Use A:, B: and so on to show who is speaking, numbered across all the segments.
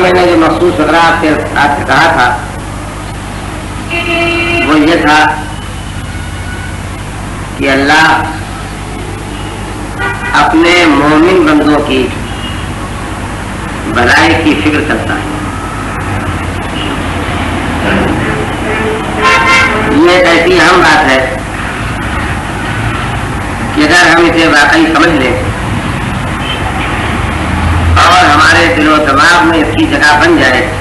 A: میں نے جو مخصوص حضرات سے آپ سے کہا تھا وہ یہ تھا کہ اللہ اپنے مومن بندوں کی بھلائی کی فکر کرتا ہے. یہ ایک ایسی اہم بات ہے کہ اگر ہم اسے واقعی سمجھ لیں اور ہمارے دل و دماغ میں اس کی جگہ بن جائے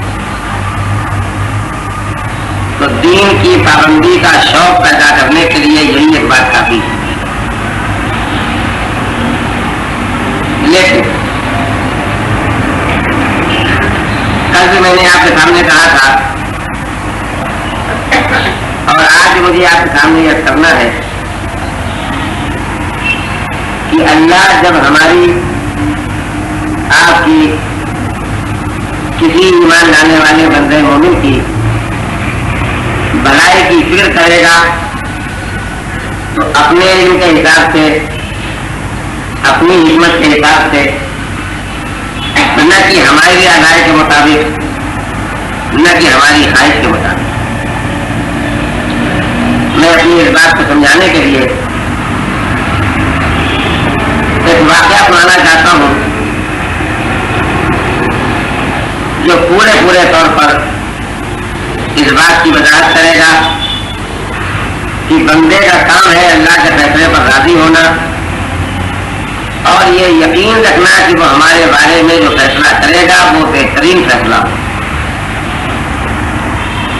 A: تو دین کی پابندی کا شوق پیدا کرنے کے لیے یہی ایک بات کافی ہے. لیکن کل بھی میں نے آپ کے سامنے کہا تھا اور آج مجھے آپ کے سامنے یہ کرنا ہے کہ اللہ جب ہماری آپ کی کسی ایمان لانے والے بندے مومن کی بھلائی کی فکر کرے گا تو اپنے علم کے حساب سے، اپنی حکمت کے حساب سے، نہ کہ ہماری رائے کے مطابق، نہ کہ ہماری خواہش کے مطابق. میں اپنی اس بات کو سمجھانے کے لیے ایک واقعہ سنانا چاہتا ہوں جو پورے طور پر اس بات کی وضاحت کرے گا کہ بندے کا کام ہے اللہ کے فیصلے پر راضی ہونا اور یہ یقین رکھنا کہ وہ ہمارے بارے میں جو فیصلہ کرے گا وہ بہترین فیصلہ ہو،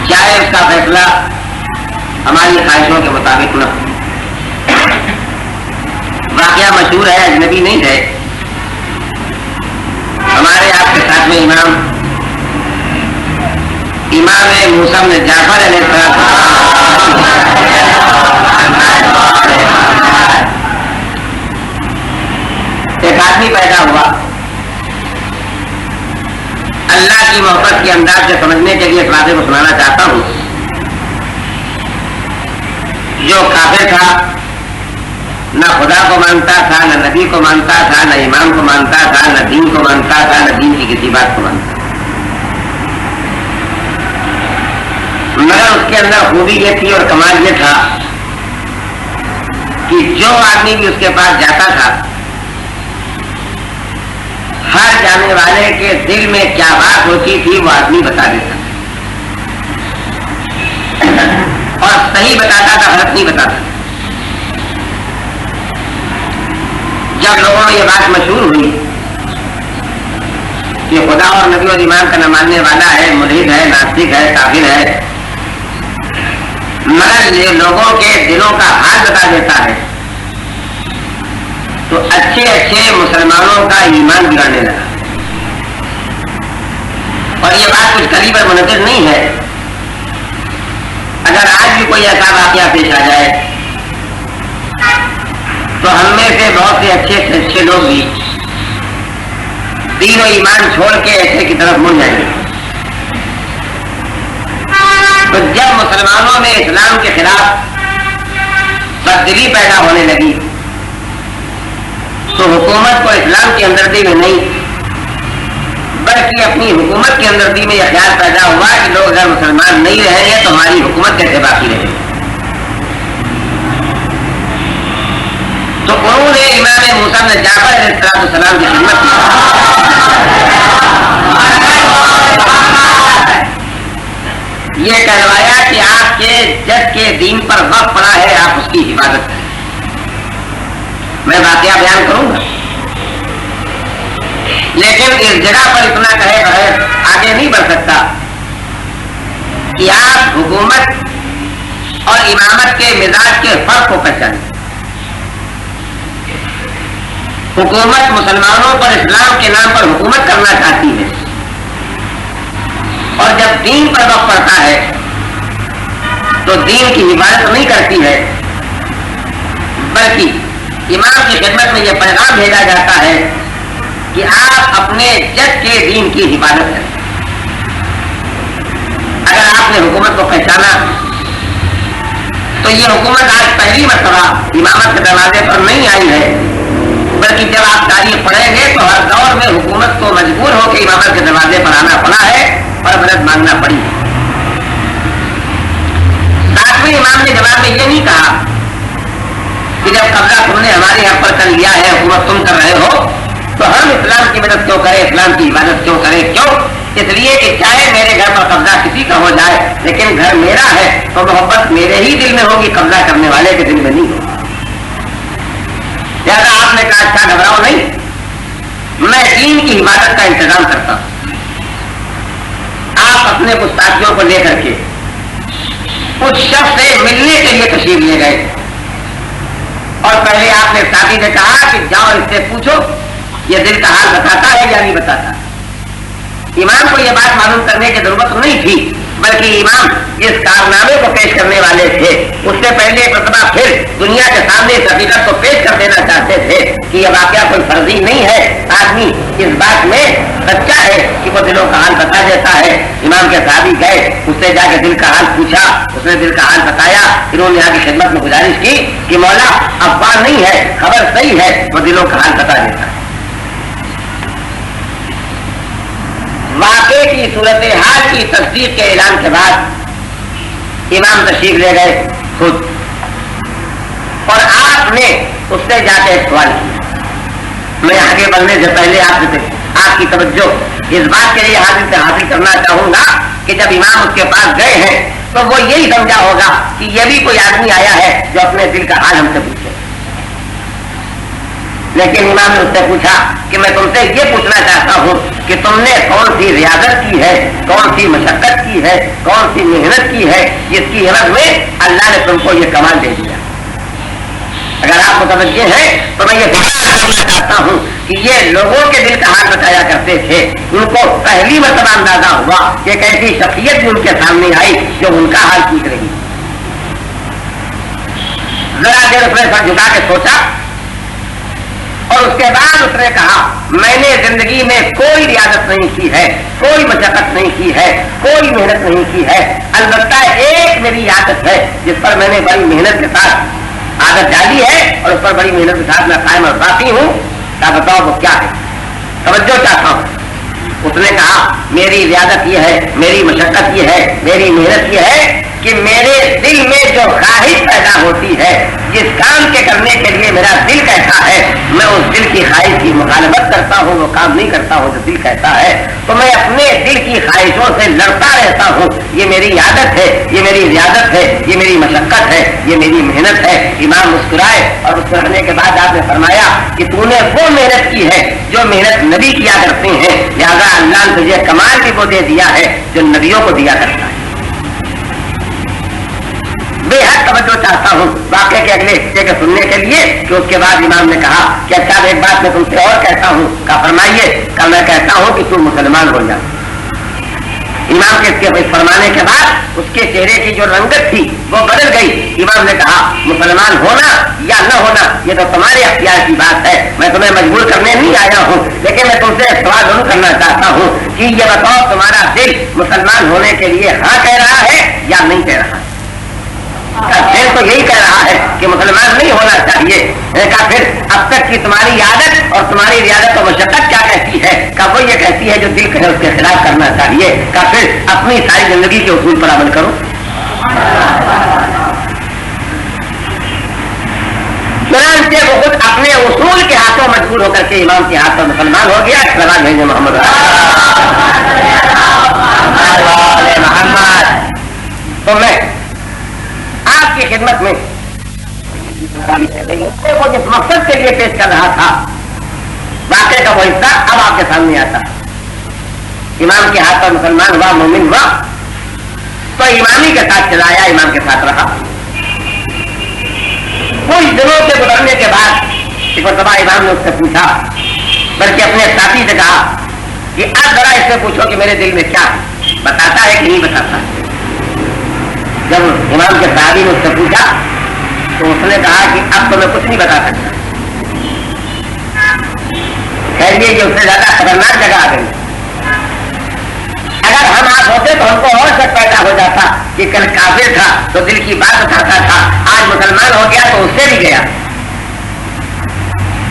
A: چاہے اس کا فیصلہ ہماری خواہشوں کے مطابق نہ ہو. واقعہ مشہور ہے، اجنبی نہیں ہے. ہمارے آپ کے ساتھ میں امام موسیٰ بن جعفر علیہ السلام ایک آدمی پیدا ہوا. اللہ کی محبت کے انداز سے سمجھنے کے لیے اس واقعے کو سنانا چاہتا ہوں. جو کافر تھا، نہ خدا کو مانتا تھا، نہ نبی کو مانتا تھا، نہ امام کو مانتا تھا، نہ دین کو مانتا تھا، نہ دین کی کسی بات کو مانتا تھا، مگر اس کے اندر خوبی یہ تھی اور کمال یہ تھا کہ جو آدمی بھی اس کے پاس جاتا تھا ہر جانے والے کے دل میں کیا بات ہوتی تھی وہ آدمی بتا دیتا اور صحیح بتاتا تھا، غلط نہیں بتاتا. جب لوگوں میں یہ بات مشہور ہوئی کہ خدا اور نبی اور ایمان کا نہ ماننے والا ہے، ملحد ہے، ناستک ہے، کافر ہے، مگر یہ لوگوں کے دلوں کا حال بتا دیتا ہے، تو اچھے مسلمانوں کا ایمان بگڑنے لگا. اور یہ بات کچھ قریب پر منحصر نہیں ہے. اگر آج بھی کوئی ایسا واقعہ پیش آ جائے تو ہم میں سے بہت سے اچھے لوگ بھی دین و ایمان چھوڑ کے ایسے کی طرف مڑ جائیں گے. تو جب مسلمانوں میں اسلام کے خلاف بددلی پیدا ہونے لگی تو حکومت کو اسلام کی ہمدردی میں نہیں بلکہ اپنی حکومت کی ہمدردی میں یہ خیال پیدا ہوا کہ لوگ اگر مسلمان نہیں رہیں گے تو ہماری حکومت کیسے باقی رہے گی. تو انہوں نے امام موسیٰ بن جعفر علیہ السلام کی خدمت کی. یہ کہلوایا کہ آپ کے جد کے دین پر وقت پڑا ہے، آپ اس کی حفاظت کریں. میں واقعہ بیان کروں گا لیکن اس جگہ پر اتنا کہے بغیر آگے نہیں بڑھ سکتا کہ آپ حکومت اور امامت کے مزاج کے فرق کو پہچانیں. حکومت مسلمانوں پر اسلام کے نام پر حکومت کرنا چاہتی ہے اور جب دین پر وقت پڑتا ہے تو دین کی حفاظت نہیں کرتی ہے بلکہ امام کی خدمت میں یہ پیغام بھیجا جاتا ہے کہ آپ اپنے جد کے دین کی حفاظت کریں. اگر آپ نے حکومت کو پہچانا تو یہ حکومت آج پہلی مرتبہ امامت کے دروازے پر نہیں آئی ہے بلکہ جب آپ تاریخ پڑھیں گے تو ہر دور میں حکومت کو مجبور ہو کے امامت کے دروازے پر آنا پڑا ہے اور مدد مانگنا پڑی ہے. ساتویں امام نے جواب میں یہ نہیں کہا کہ جب قبضہ تم نے ہمارے یہاں پر کر لیا ہے، حکومت تم کر رہے ہو تو ہم اسلام کی مدد کیوں کریں، اسلام کی عبادت کیوں کریں. کیوں؟ اس لیے کہ چاہے میرے گھر پر قبضہ کسی کا ہو جائے لیکن گھر میرا ہے تو محبت میرے ہی دل میں ہوگی، قبضہ کرنے والے کے دل میں نہیں ہوگی. لہٰذا آپ نے کہا اچھا گھبراؤ نہیں، میں دین کی حفاظت کا انتظام کرتا ہوں. آپ اپنے کچھ ساتھیوں کو لے کر کے اس شخص سے ملنے کے لیے تشریف لے گئے اور پہلے آپ نے ساتھی سے کہا کہ جاؤ اس سے پوچھو یہ دل کا حال بتاتا ہے یا نہیں بتاتا. امام کو یہ بات معلوم کرنے کی ضرورت نہیں تھی بلکہ امام جس کارنامے کو پیش کرنے والے تھے اس سے پہلے مرتبہ پھر دنیا کے سامنے اس حقیقت کو پیش کر دینا چاہتے تھے کہ یہ واقعہ کوئی فرضی نہیں ہے، آدمی اس بات میں سچا ہے کہ وہ دلوں کا حال بتا دیتا ہے۔ امام کے صحابی گئے، اس سے جا کے دل کا حال پوچھا، اس نے دل کا حال بتایا، پھر انہوں نے کی خدمت میں گزارش کی کہ مولا افواہ نہیں ہے، خبر صحیح ہے، وہ دلوں کا حال بتا دیتا ہے۔ واقعے کی صورتحال کی تصدیق کے اعلان کے بعد امام تشریف لے گئے خود، اور آپ نے اس سے جا کے سوال کیا۔ میں آگے بڑھنے سے پہلے آپ کی توجہ اس بات کے لیے حاصل کرنا چاہوں گا کہ جب امام اس کے پاس گئے ہیں تو وہ یہی سمجھا ہوگا کہ یہ بھی کوئی آدمی آیا ہے جو اپنے دل کا حال ہم سے پوچھے، لیکن امام نے اس سے پوچھا کہ میں تم سے یہ پوچھنا چاہتا ہوں کہ تم نے کون سی ریاضت کی ہے، کون سی مشقت کی ہے، کون سی محنت کی ہے جس کی عوض میں اللہ نے تم کو یہ کمال دے دیا۔ اگر آپ متوجہ ہیں تو میں یہ کرنا چاہتا ہوں کہ یہ لوگوں کے دل کا حال بتایا کرتے تھے، ان کو پہلی مرتبہ اندازہ ہوا کہ ایک ایسی شخصیت بھی ان کے سامنے آئی جو ان کا حال پوچھ رہی۔ ذرا دیر اس نے سر جھکا کے سوچا اور اس کے بعد اس نے کہا میں نے زندگی میں کوئی ریاضت نہیں کی ہے، کوئی مشقت نہیں کی ہے، کوئی محنت نہیں کی ہے، البتہ ایک میری عادت ہے جس پر میں نے بڑی محنت کے ساتھ عادت ڈالی ہے اور اس پر بڑی محنت کے ساتھ میں قائم اور باقی ہوں۔ کیا بتاؤ وہ کیا ہے؟ توجہ چاہتا ہوں۔ اس نے کہا میری ریاضت یہ ہے، میری مشقت یہ ہے، میری محنت یہ ہے کہ میرے دل میں جو خواہش پیدا ہوتی ہے، جس کام کے کرنے کے لیے میرا دل کہتا ہے، میں اس دل کی خواہش کی مخالفت کرتا ہوں، وہ کام نہیں کرتا ہوں جو دل کہتا ہے، تو میں اپنے دل کی خواہشوں سے لڑتا رہتا ہوں۔ یہ میری عادت ہے، یہ میری ریاضت ہے، یہ میری مشقت ہے، یہ میری محنت ہے۔ امام مسکرائے اور مسکرانے کے بعد آپ نے فرمایا کہ تو نے وہ محنت کی ہے جو محنت نبی کیا کرتے ہیں، لہٰذا اللہ نے تجھے کمال بھی وہ دے دیا ہے جو نبیوں کو دیا کرتا ہے۔ بے حد توجہ چاہتا ہوں واقعے کے اگلے حصے کے سننے کے لیے کہ اس کے بعد امام نے کہا کہ اچھا ایک بات میں تم سے اور کہتا ہوں، کہا فرمائیے۔ کہا میں کہتا ہوں کہ تم مسلمان ہو جا۔ امام کے اس فرمانے کے بعد اس کے چہرے کی جو رنگت تھی وہ بدل گئی۔ امام نے کہا مسلمان ہونا یا نہ ہونا یہ تو تمہارے اختیار کی بات ہے، میں تمہیں مجبور کرنے نہیں آیا ہوں، لیکن میں تم سے ایک سوال ضرور کرنا چاہتا ہوں کہ یہ بتاؤ تمہارا دل مسلمان ہونے کے لیے ہاں کہہ رہا ہے یا نہیں کہہ رہا؟ دل تو یہی کہہ رہا ہے کہ مسلمان نہیں ہونا چاہیے۔ کہا پھر اب تک کی تمہاری عادت اور تمہاری ریاضت و مشقت کیا کہتی ہے؟ کہا وہ یہ کہتی ہے جو دل کہے اس کے خلاف کرنا چاہیے۔ کہا پھر اپنی ساری زندگی کے اصول پر عمل کرو۔ چنانچہ وہ خود اپنے اصول کے ہاتھوں مجبور ہو کر کے امام کے ہاتھ پر مسلمان ہو گیا۔ سلام بھیجے محمد محمد۔ تو میں آپ کی خدمت میں وہ جس مقصد کے لیے پیش کر رہا تھا واقعے کا وہ حصہ اب آپ کے سامنے آتا۔ امام کے ہاتھ پر مسلمان ہوا، مومن ہوا، تو امامی کے ساتھ چلایا، امام کے ساتھ رہا۔ کچھ دنوں سے گزرنے کے بعد ایک مرتبہ امام نے اس سے پوچھا، بلکہ اپنے ساتھی سے کہا کہ اب ذرا اس سے پوچھو کہ میرے دل میں کیا ہے، بتاتا ہے کہ نہیں بتاتا۔ جب امام کے صحابی نے اس سے پوچھا تو اس نے کہا کہ اب تو میں کچھ نہیں بتا سکتا۔ خیر یہ اس سے زیادہ خطرناک جگہ آ گئی۔ اگر ہم آپ ہوتے تو ہم کو اور شک پیدا ہو جاتا کہ کل کافر تھا تو دل کی بات بتاتا تھا، آج مسلمان ہو گیا تو اس سے بھی گیا۔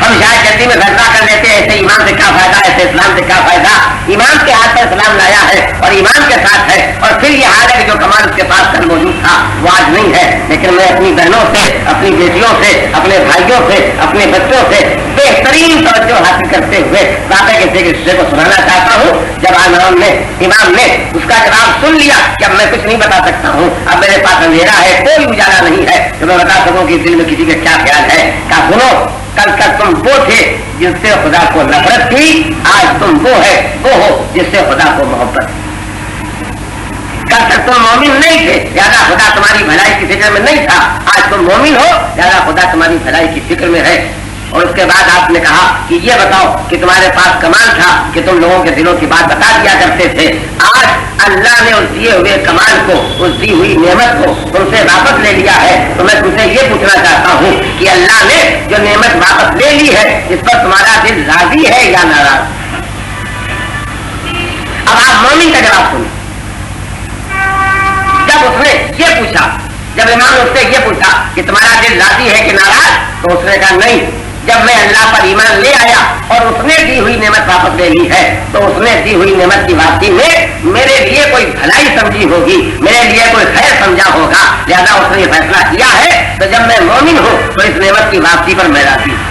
A: ہم شاید جلدی میں فیصلہ کر لیتے ایسے ایمان سے کیا فائدہ، ایسے اسلام سے کیا فائدہ۔ ایمان کے ہاتھ پر اسلام لایا ہے اور ایمان کے ساتھ ہے، اور پھر یہ حال ہے کہ جو کمال اس کے پاس کل موجود تھا وہ آج نہیں ہے۔ لیکن میں اپنی بہنوں سے، اپنی بیٹیوں سے، اپنے بھائیوں سے، اپنے بچوں سے بہترین توجہ حاصل کرتے ہوئے واقعے کے حصے کو سنانا چاہتا ہوں۔ جب امام نے اس کا جواب سن لیا کہ اب میں کچھ نہیں بتا سکتا ہوں، اب میرے پاس اندھیرا ہے، کوئی اجالا نہیں ہے جو میں بتا سکوں کہ دل میں کسی کا کیا خیال ہے۔ کہا سنو، کل تک تم وہ تھے جس سے خدا کو نفرت تھی، آج تم وہ ہو جس سے خدا کو محبت۔ کل تک تم مومن نہیں تھے، زیادہ خدا تمہاری بھلائی کی فکر میں نہیں تھا، آج تم مومن ہو، زیادہ خدا تمہاری بھلائی کی فکر میں ہے۔ اور اس کے بعد آپ نے کہا کہ یہ بتاؤ کہ تمہارے پاس کمال تھا کہ تم لوگوں کے دلوں کی بات بتا دیا کرتے تھے، آج اللہ نے اس دیے ہوئے کمال کو، اس دی ہوئی نعمت کو تم سے واپس لے لیا ہے، تو میں تم سے یہ پوچھنا چاہتا ہوں کہ اللہ نے جو نعمت واپس لے لی ہے اس پر تمہارا دل راضی ہے یا ناراض؟ اب آپ مومن کا جواب سنیں۔ جب اس نے یہ پوچھا، جب امام نے اس سے یہ پوچھا کہ تمہارا دل راضی ہے کہ ناراض، تو اس نے کہا نہیں، جب میں اللہ پر ایمان لے آیا اور اس نے دی ہوئی نعمت واپس لے لی ہے تو اس نے دی ہوئی نعمت کی واپسی میں میرے لیے کوئی بھلائی سمجھی ہوگی، میرے لیے کوئی خیر سمجھا ہوگا، لہذا اس نے یہ فیصلہ کیا ہے، تو جب میں مومن ہوں تو اس نعمت کی واپسی پر میں راضی ہوں۔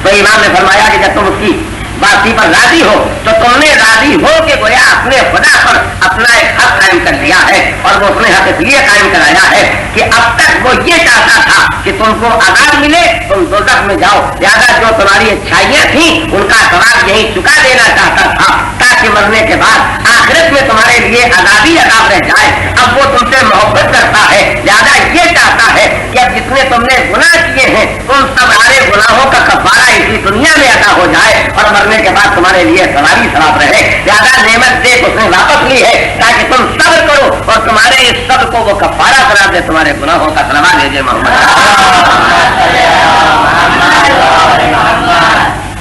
A: تو امام نے فرمایا کہ جب تم اس کی واپسی پر راضی ہو تو تم نے راضی ہو کہ گویا اپنے خدا پر اپنا ایک حق قائم کر لیا ہے، اور وہ اس نے حق اس لیے قائم کرایا ہے کہ اب تک وہ یہ چاہتا تھا کہ تم کو عذاب ملے، تم دوزخ میں جاؤ، لہٰذا جو تمہاری اچھائیاں تھیں ان کا ثواب یہیں چکا دینا چاہتا تھا تاکہ مرنے کے بعد آخرت میں تمہارے لیے عذابی عذاب رہ جائے۔ اب وہ تم سے محبت کرتا ہے، لہٰذا یہ چاہتا ہے کہ اب جتنے تم نے گناہ کیے ہیں ان سب سارے گناہوں کا کفارہ اسی دنیا میں ادا ہو جائے اور مرنے کے بعد تمہارے لیے ثوابی ثواب رہے، لہٰذا نعمت دیکھ اس نے واپس لی ہے تاکہ تم صبر کرو اور تمہارے اس صبر کو وہ کفارہ قرار دے، تمہارے گناہوں کا سلام بھیجے محمد۔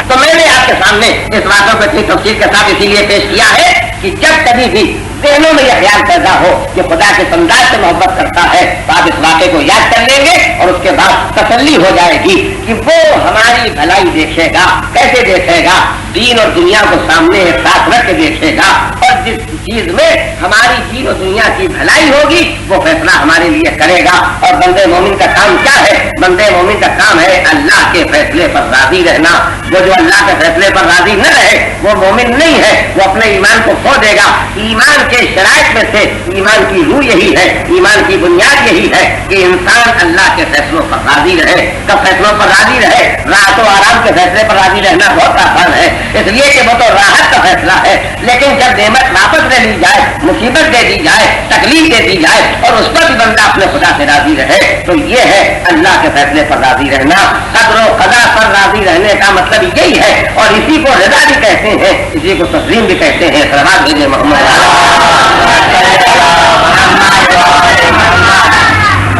A: تو میں نے آپ کے سامنے اس واقعے کو اتنی تفصیل کے ساتھ اسی لیے پیش کیا ہے کہ جب کبھی بھی ذہنوں میں یہ خیال پیدا ہو کہ خدا کے بندہ سے محبت کرتا ہے تو آپ اس واقعے کو یاد کر لیں گے اور اس کے بعد تسلی ہو جائے گی کہ وہ ہماری بھلائی دیکھے گا۔ کیسے دیکھے گا؟ دین اور دنیا کو سامنے ایک ساتھ رکھ کے دیکھے گا، اور جس چیز میں ہماری دین اور دنیا کی بھلائی ہوگی وہ فیصلہ ہمارے لیے کرے گا۔ اور بندے مومن کا کام کیا ہے؟ بندے مومن کا کام ہے اللہ کے فیصلے پر راضی رہنا۔ وہ جو اللہ کے فیصلے پر راضی نہ رہے وہ مومن نہیں ہے، وہ اپنے ایمان کو کھو دے گا۔ ایمان کے شرائط میں سے ایمان کی روح یہی ہے، ایمان کی بنیاد یہی ہے کہ انسان اللہ کے فیصلوں پر راضی رہے۔ کب فیصلوں پر راضی رہے؟ راحت و آرام کے فیصلے پر راضی رہنا بہت آسان ہے، اس لیے کہ وہ تو راحت کا فیصلہ ہے، لیکن جب نعمت واپس لے لی جائے، مصیبت دے دی جائے، تکلیف دے دی جائے اور اس پر بھی بندہ اپنے خدا سے راضی رہے تو یہ ہے اللہ کے فیصلے پر راضی رہنا۔ قدر و قضا پر راضی رہنے کا مطلب یہی ہے، اور اسی کو رضا بھی کہتے ہیں، اسی کو تسلیم بھی کہتے ہیں۔ سلام بھیجے محمد۔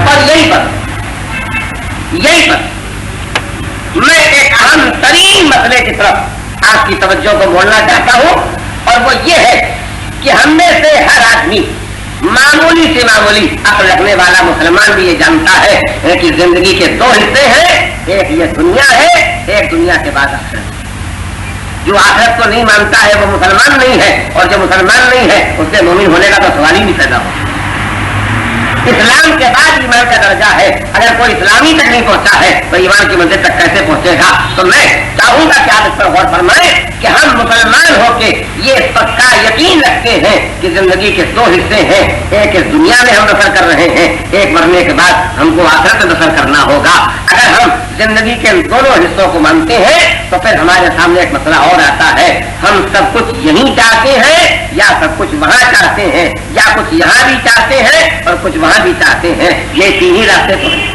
A: اور یہی پر میں ایک اہم ترین مسئلے کی طرف آپ کی توجہ کو موڑنا چاہتا ہوں، اور وہ یہ ہے کہ ہم میں سے ہر آدمی معمولی سے معمولی عقل رکھنے والا مسلمان بھی یہ جانتا ہے کہ زندگی کے دو حصے ہیں، ایک یہ دنیا ہے، ایک دنیا کے بعد آخرت۔ جو آخرت کو نہیں مانتا ہے وہ مسلمان نہیں ہے، اور جو مسلمان نہیں ہے اس سے مومن ہونے کا تو سوال ہی نہیں پیدا ہو۔ اسلام کے بعد ایمان کا درجہ ہے، اگر کوئی اسلامی تک نہیں پہنچا ہے تو ایمان کی منزل تک کیسے پہنچے گا؟ تو میں چاہوں گا کہ آپ اس پر غور فرمائیں کہ ہم مسلمان ہو کے یہ پکا یقین رکھتے ہیں کہ زندگی کے دو حصے ہیں، ایک اس دنیا میں ہم بسر کر رہے ہیں، ایک مرنے کے بعد ہم کو آخرت میں بسر کرنا ہوگا۔ اگر ہم زندگی کے ان دونوں حصوں کو مانتے ہیں تو پھر ہمارے سامنے ایک مسئلہ اور آتا ہے، ہم سب کچھ یہیں چاہتے ہیں یا سب کچھ وہاں چاہتے ہیں، یا کچھ یہاں بھی چاہتے ہیں اور کچھ وہاں بھی چاہتے ہیں؟ یہ تین ہی راستے تو ہیں۔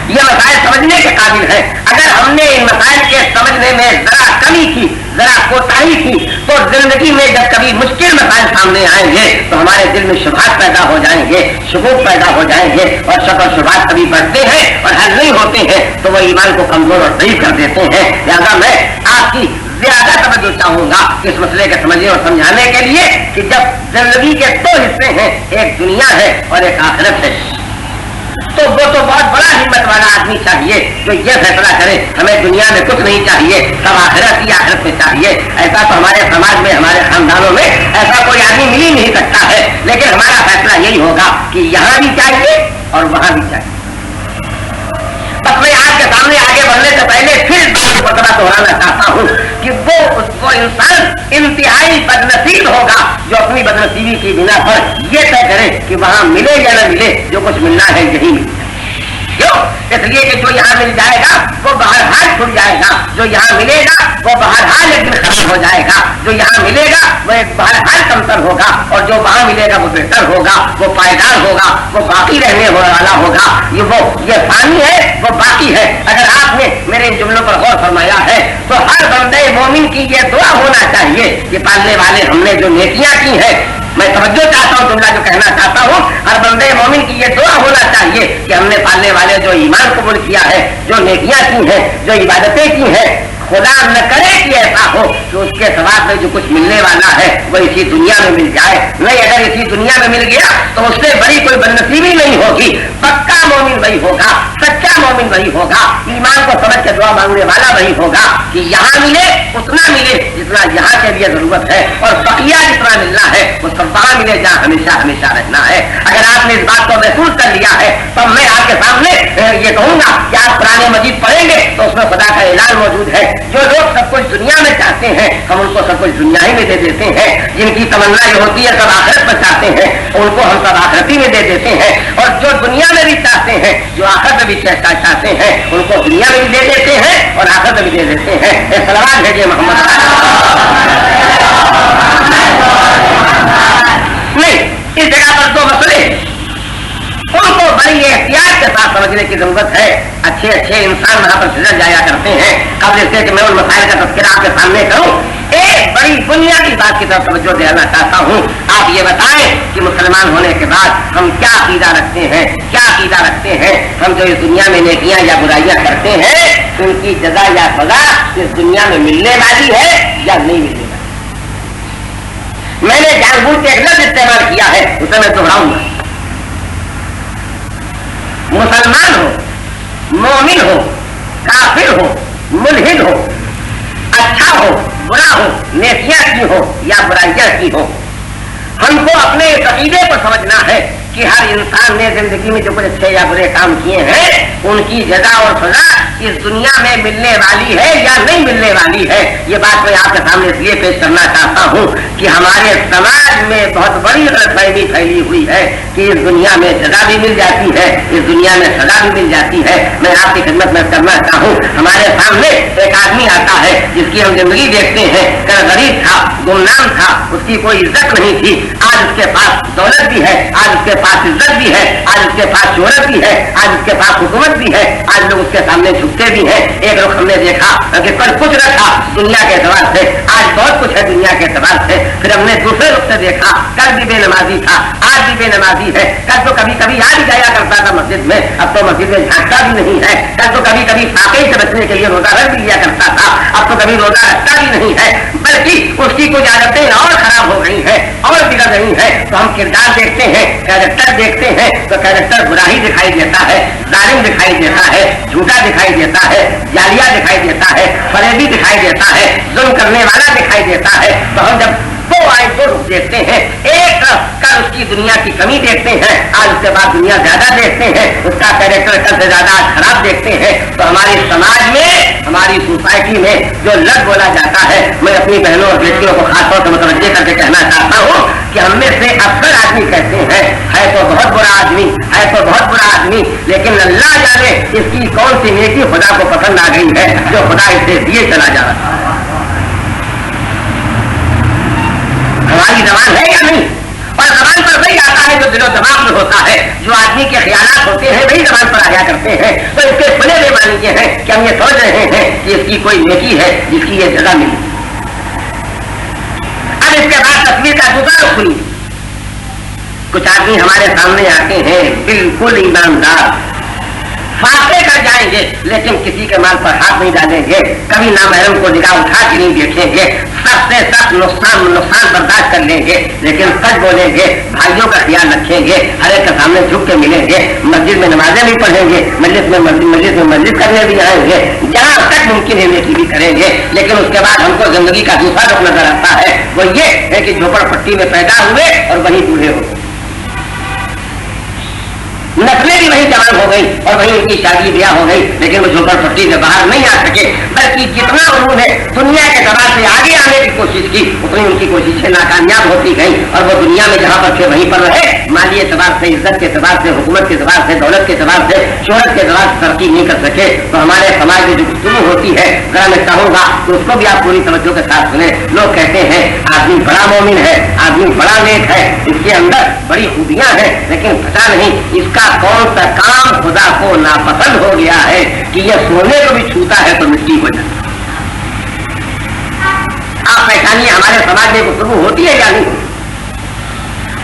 A: یہ مسائل سمجھنے کے قابل ہے۔ اگر ہم نے ان مسائل کے سمجھنے میں ذرا کمی کی، ذرا کوتاہی کی، تو زندگی میں جب کبھی مشکل مسائل سامنے آئیں گے تو ہمارے دل میں شبہات پیدا ہو جائیں گے، شکوک پیدا ہو جائیں گے، اور شک اور شبہات کبھی بڑھتے ہیں اور حل نہیں ہوتے ہیں تو وہ ایمان کو کمزور اور ضعیف کر دیتے ہیں۔ لہٰذا میں آپ کی زیادہ توجہ چاہوں گا اس مسئلے کے سمجھنے اور سمجھانے کے لیے کہ جب زندگی کے دو حصے ہیں، ایک دنیا ہے اور ایک آخرت ہے، تو وہ تو بہت بڑا ہمت والا آدمی چاہیے جو یہ فیصلہ کرے ہمیں دنیا میں کچھ نہیں چاہیے، سب آخرت ہی آخرت میں چاہیے۔ ایسا تو ہمارے سماج میں، ہمارے خاندانوں میں ایسا کوئی آدمی مل ہی نہیں سکتا ہے، لیکن ہمارا فیصلہ یہی ہوگا کہ یہاں بھی چاہیے اور وہاں بھی چاہیے۔ بس میں آپ کے سامنے آگے بڑھنے سے پہلے پھر مرتبہ دہرانا چاہتا ہوں کہ وہ انسان انتہائی بدنصیب ہوگا جو اپنی بدنصیبی کی بنا پر یہ طے کرے کہ وہاں ملے یا نہ ملے، جو کچھ ملنا ہے یہی ملے۔ کیوں؟ اس لیے کہ جو یہاں مل جائے گا وہ بہرحال چھوٹ جائے گا، جو یہاں ملے گا وہ بہرحال ایک دن ختم ہو جائے گا۔ जो यहाँ मिलेगा वो एक बहरहाल कमतर होगा, और जो वहां मिलेगा वो बेहतर होगा, वो पायदार होगा, वो बाकी रहने वाला होगा। ये पानी है, वो बाकी है। अगर आपने मेरे इन जुमलों पर गौर फरमाया है तो हर बंदे मोमिन की ये दुआ होना चाहिए कि पालने वाले हमने जो नेकियां की है, मैं तवज्जो चाहता हूँ, जुमला जो कहना चाहता हूँ, हर बंदे मोमिन की ये दुआ होना चाहिए कि हमने पालने वाले जो ईमान कबूल किया है, जो नेकियां की हैं, जो इबादतें की हैं, खुदा न करे कि ऐसा हो कि उसके सवाब में जो कुछ मिलने वाला है वो इसी दुनिया में मिल जाए। नहीं, अगर इसी दुनिया में मिल गया तो उससे बड़ी कोई बदनसीबी नहीं होगी। पक्का मोमिन वही होगा, सच्चा मोमिन वही होगा, ईमान को समझ के दुआ मांगने वाला वही होगा कि यहाँ मिले उतना मिले जितना यहाँ के लिए जरूरत है, और बकिया जितना मिलना है वो सब वहां मिले जहाँ हमेशा हमेशा रहना है। अगर आपने इस बात को महसूस कर लिया है तो मैं आपके सामने ये कहूंगा कि आप कुरान मजीद पढ़ेंगे तो उसमें खुदा का ऐलान मौजूद है। जो लोग सब कुछ दुनिया में चाहते हैं हम उनको सब कुछ दुनिया ही में दे देते हैं, जिनकी तमन्ना ये होती है सब आखिरत में चाहते हैं उनको हम सब आखिरती में दे देते हैं, और जो दुनिया में भी चाहते हैं, जो आखिरत में भी चाहते हैं उनको दुनिया में भी दे देते हैं और आखिरत में भी दे देते हैं। सलावत भेजिए मोहम्मद। नहीं, इस जगह पर दो मसले उनको बड़ी एहतियात के साथ समझने की जरूरत है। अच्छे अच्छे इंसान वहां पर गुजर जाया करते हैं। कब इससे कि मैं उन मसाइल का तस्करा आपके सामने करूं, एक बड़ी बुनियादी बात की तरफ तवज्जो देना चाहता हूं। आप ये बताएं कि मुसलमान होने के बाद हम क्या अकीदा रखते हैं, क्या अकीदा रखते हैं। हम जो इस दुनिया में नेकियां या बुराइयां करते हैं उनकी जजा या सजा इस दुनिया में मिलने वाली है या नहीं मिलने वाली। मैंने जानबूझ के एक लफ्ज इस्तेमाल किया है, उसे मैं दोहराऊंगा। मुसलमान हो, मोमिन हो, काफिर हो, मुल्हिद हो, अच्छा हो, बुरा हो, नेकियां की हो या बुराइयां की हो, हमको अपने इस अकीदे को समझना है कि हर इंसान ने जिंदगी में जो कुछ अच्छे या बुरे काम किए हैं उनकी जजा और सजा इस दुनिया में मिलने वाली है या नहीं मिलने वाली है। ये बात मैं आपके सामने इसलिए पेश करना चाहता हूँ कि हमारे समाज में बहुत बड़ी गलतफहमी फैली हुई है कि इस दुनिया में जजा भी मिल जाती है, इस दुनिया में सजा भी मिल जाती है। मैं आपकी खिदमत में करना चाहूँ, हमारे सामने एक आदमी आता है जिसकी हम जिंदगी देखते हैं, गरीब था, गुमनाम था, उसकी कोई इज्जत नहीं थी। आज उसके पास दौलत भी है, आज उसके पास इज्जत भी है, आज उसके पास शोहरत भी है, आज उसके पास हुकूमत भी है, आज लोग उसके सामने झुकते भी हैं। एक लोग हमने देखा कि कल कुछ रखा दुनिया के एतबार से, आज बहुत कुछ है दुनिया के एतबार से। फिर हमने दूसरे लोग से देखा कल भी बेनमाजी था, आज भी बेनमाजी है, कल तो कभी कभी याद जाया करता था मस्जिद में, अब तो मस्जिद में झांकता भी नहीं है, कल तो कभी कभी फाके से बचने के लिए रोजा रख भी लिया करता था, अब तो कभी रोजा रखता भी नहीं है, बल्कि उसकी कुछ आदतें और खराब हो गई है और बिगड़ रही है। तो हम किरदार देखते हैं, कैरेक्टर देखते हैं तो कैरेक्टर बुरा ही दिखाई देता है, जालिम दिखाई देता है, झूठा दिखाई देता है, जालिया दिखाई देता है, फरेबी दिखाई देता है, जुल्म करने वाला दिखाई देता है। तो हम जब दो आए दो रुख देखते हैं, एक कल उसकी दुनिया की कमी देखते हैं, आज उसके बाद दुनिया ज्यादा देखते हैं, उसका कैरेक्टर कल से ज्यादा खराब देखते हैं। तो हमारे समाज में, हमारी सोसाइटी में जो लग बोला जाता है, मैं अपनी बहनों और बेटियों को खासतौर से मुतवज्जे करके कहना चाहता हूँ कि हम में से अक्सर आदमी कहते हैं है तो बहुत बुरा आदमी, है तो बहुत बुरा आदमी, लेकिन अल्लाह जाने इसकी कौन सी नेकी खुदा को पसंद आ गई है जो खुदा इसे दिए चला जा रहा है। हमारी जबान है या नहीं? और जबान पर वही आता है जो दिलो दिमाग में होता है, जो आदमी के ख्यालात होते हैं वही जबान पर आया करते हैं। तो इसके खुले बेमानी ये है कि हम ये सोच रहे हैं कि इसकी कोई नेकी है जिसकी ये जगह मिली। अब इसके बाद तस्वीर का दूसरा रुख सुनिए। कुछ आदमी हमारे सामने आते हैं बिल्कुल ईमानदार, फाके कर जाएंगे लेकिन किसी के माल पर हाथ नहीं डालेंगे, कभी नामहरम को निगाह उठा के नहीं देखेंगे, सख्त से सख्त नुकसान बर्दाश्त कर लेंगे, लेकिन सच बोलेंगे, भाइयों का ख्याल रखेंगे, हर एक के सामने झुक के मिलेंगे, मस्जिद में नमाजें भी पढ़ेंगे, मस्जिद में मस्जिद करने भी आएंगे, जहाँ तक मुमकिन है नेकी भी करेंगे। लेकिन उसके बाद हमको जिंदगी का दूसरा रुख नजर आता है, वो ये है कि झोपड़पट्टी में पैदा हुए और वहीं बूढ़े हो। नस्लें भी वही जवान हो गई और वही उनकी शादी ब्याह हो गई, लेकिन वो झोपड़पट्टी से बाहर नहीं आ सके, बल्कि जितना उन्होंने दुनिया के दबाव से आगे आने की कोशिश की उतनी उनकी कोशिशें नाकामयाब होती गई और वो दुनिया में जहाँ पर थे वहीं पर रहे। माली एतबार से, इज्जत के एतबार से, हुकूमत के एतबार से, दौलत के एतबार से, शोहरत के एतबार से तरक्की नहीं कर सके। तो हमारे समाज में जो गुफ्तगू होती है, जरा मैं चाहूंगा तो उसको भी आप पूरी तवज्जो के साथ सुने। लोग कहते हैं आदमी बड़ा मोमिन है, आदमी बड़ा नेक है, इसके अंदर बड़ी खूबियां हैं, लेकिन पता नहीं इसका कौन सा काम खुदा को नापसंद हो गया है कि यह सोने को भी छूता है तो मिट्टी हो जाता है। आप पहचानिए हमारे समाज में गुफ्तगू होती है या नहीं?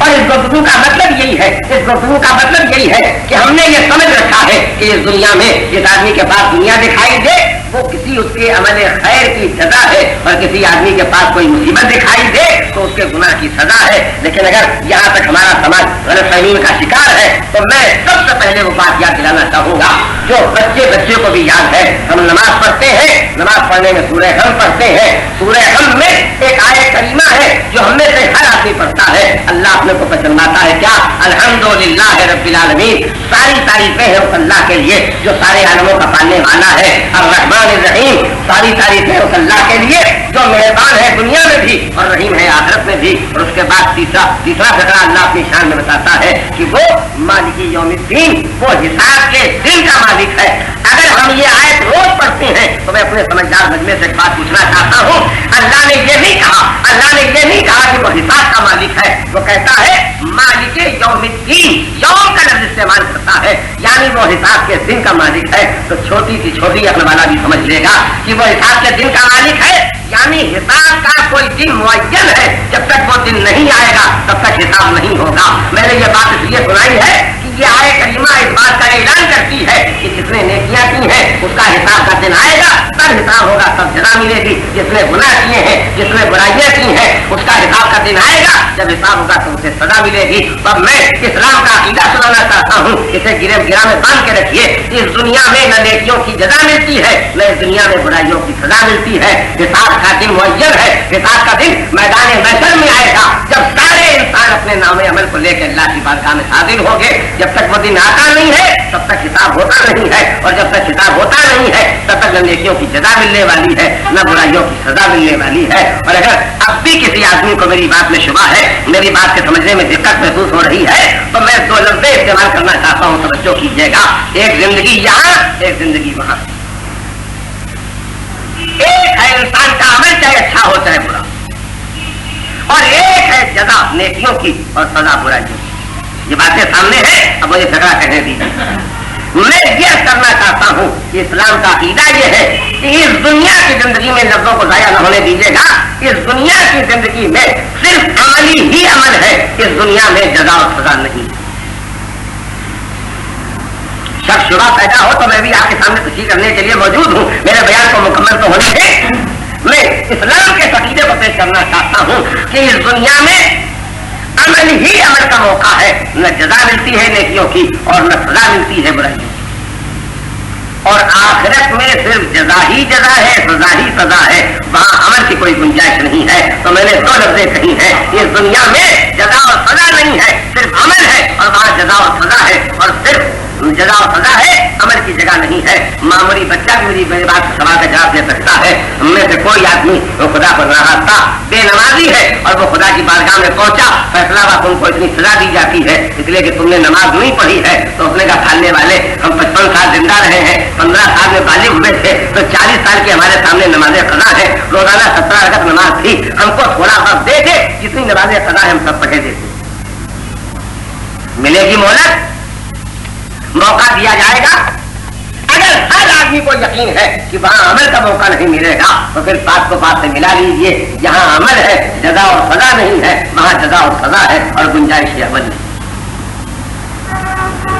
A: और इस गुफ्तगू का मतलब यही है, इस गुफ्तगू का मतलब यही है कि हमने ये समझ रखा है कि इस दुनिया में जिस आदमी के पास दुनिया दिखाई दे वो किसी उसके अमल खैर की सजा है, और किसी आदमी के पास कोई मुसीबत दिखाई दे तो उसके गुनाह की सजा है। लेकिन अगर यहाँ तक हमारा समाज गलतफहमी का शिकार है तो मैं सबसे पहले वो बात याद दिलाना चाहूंगा जो बच्चे को भी याद है। हम नमाज पढ़ते हैं, नमाज पढ़ने में सूरह हम पढ़ते हैं, सूरह हम में एक आयत करीमा है जो हमें से हर आदमी पढ़ता है। अल्लाह अपने को पहचानता है क्या? अल्हम्दुलिल्लाह रब्बिल आलमीन, सारी तारीफें हैं उस अल्लाह के लिए जो सारे आलमों का पालने वाला है। अर्रहमान रहीम, सारी तारीफें उस अल्लाह के लिए जो मेहरबान है दुनिया में भी और रहीम है आखिरत में भी। और उसके बाद तीसरा फकरा अल्लाह अपनी शान में बताता है कि वो मालिकी यौमिद्दीन, वो हिसाब के दिन का मालिक है। अगर हम ये आयत रोज पढ़ते हैं तो मैं अपने समझदार मजमे से एक बात पूछना चाहता हूँ। अल्लाह ने ये नहीं कहा, अल्लाह ने ये नहीं कहा कि वो हिसाब का मालिक है, वो कहता है मालिके यौमिद्दीन, यौम का लफ्ज इस्तेमाल करता है, यानी वो हिसाब के दिन का मालिक है। तो छोटी सी छोटी अक्ल वाला भी समझ लेगा कि वो हिसाब के दिन का मालिक है, यानी हिसाब का कोई दिन मुअय्यन है। जब तक वो दिन नहीं आएगा तब तक हिसाब नहीं होगा। मैंने ये बात इसलिए सुनाई है कि ये आयत करीमा इस बात का ऐलान करती है कि जिसने नेकियां की हैं उसका हिसाब का दिन आएगा, तब हिसाब होगा, तब जज़ा मिलेगी। जिसने गुनाह किए हैं, जिसने बुराइयां की हैं, उसका हिसाब का दिन आएगा, जब हिसाब होगा तो उसे सजा मिलेगी। तब मैं इस्लाम का अकीदा सुनाना चाहता हूँ, इसे गिरे गिरा में बांध के रखिए। इस दुनिया में न नेकियों की जज़ा मिलती है, न इस दुनिया में बुराइयों की सजा मिलती है। हिसाब का दिन मुअय्यन है। हिसाब का दिन मैदान महशर में आएगा जब सारे इंसान अपने नामे अमल को लेकर अल्लाह की बारगाह में हाजिर होंगे। जब तक वो दिन आता नहीं है तब तक हिसाब होता नहीं है, और जब तक हिसाब होता नहीं है तब तक न नेकियों की जज़ा मिलने वाली है, न बुराइयों की सजा मिलने वाली है। और अगर अब भी किसी आदमी को मेरी बात में शुबा है, मेरी बात के समझने में दिक्कत महसूस हो रही है, तो मैं दो लफ्ज़ इस्तेमाल करना चाहता हूँ, तवज्जो कीजिएगा। एक जिंदगी यहाँ, एक जिंदगी वहां। एक है इंसान का अमल चाहे अच्छा हो चाहे बुरा, और एक है जज़ा नेकियों की और सजा बुराइयों की। ये बातें सामने है, अब मुझे झगड़ा कहने दीजिए। मैं ये करना चाहता हूँ कि इस्लाम का अकीदा ये है कि इस दुनिया की जिंदगी में लफ्जों को जाया न होने दीजिएगा। इस दुनिया की जिंदगी में सिर्फ अमली ही अमल है, इस दुनिया में जज़ा और सजा नहीं। शक शुबा पैदा हो तो मैं भी आपके सामने तस्दीक करने के लिए मौजूद हूँ। मेरे बयान को मुकम्मल तो होने दें। मैं इस्लाम के अकीदे को पेश करना चाहता हूँ कि इस दुनिया में अमल ही अमल का मौका है, न जज़ा मिलती है नेकियों की और न सजा मिलती है बुराइयों की। और आखिरत में सिर्फ जज़ा ही जज़ा है, सजा ही सजा है, वहां अमल की कोई गुंजाइश नहीं है। तो मैंने दो लफ्ज़ें कही हैं, इस दुनिया में जज़ा और सजा नहीं है, सिर्फ अमल है, और वहां जज़ा और सजा है, और सिर्फ जज़ा और सजा है, अमल की जगह नहीं है। मामूली बच्चा भी मेरी बात का सवाल का जवाब दे सकता है। उनमें से कोई आदमी वो खुदा पर नाराज था, बेनमाजी है, और वो खुदा की बारगाह में पहुंचा, फैसला हुआ तुमको इतनी सजा दी जाती है इसलिए कि तुमने नमाज नहीं पढ़ी है। तो उसने कहा खाने वाले हम 55 साल जिंदा रहे हैं, 15 साल में बालिग हुए थे, तो 40 साल के हमारे सामने नमाज़े क़ज़ा है, रोजाना 17 रकअत नमाज थी, हमको थोड़ा वक्त दे दे, जितनी नमाज़े क़ज़ा है हम सब पढ़े देते। मिलेगी मोहलत, मौका दिया जाएगा। अगर हर आदमी को यकीन है कि वहां अमल का मौका नहीं मिलेगा तो फिर बात को बात से मिला लीजिए। जहां अमल है जज़ा और सजा नहीं है, वहां जज़ा और सजा है और गुंजाइश है अमल नहीं।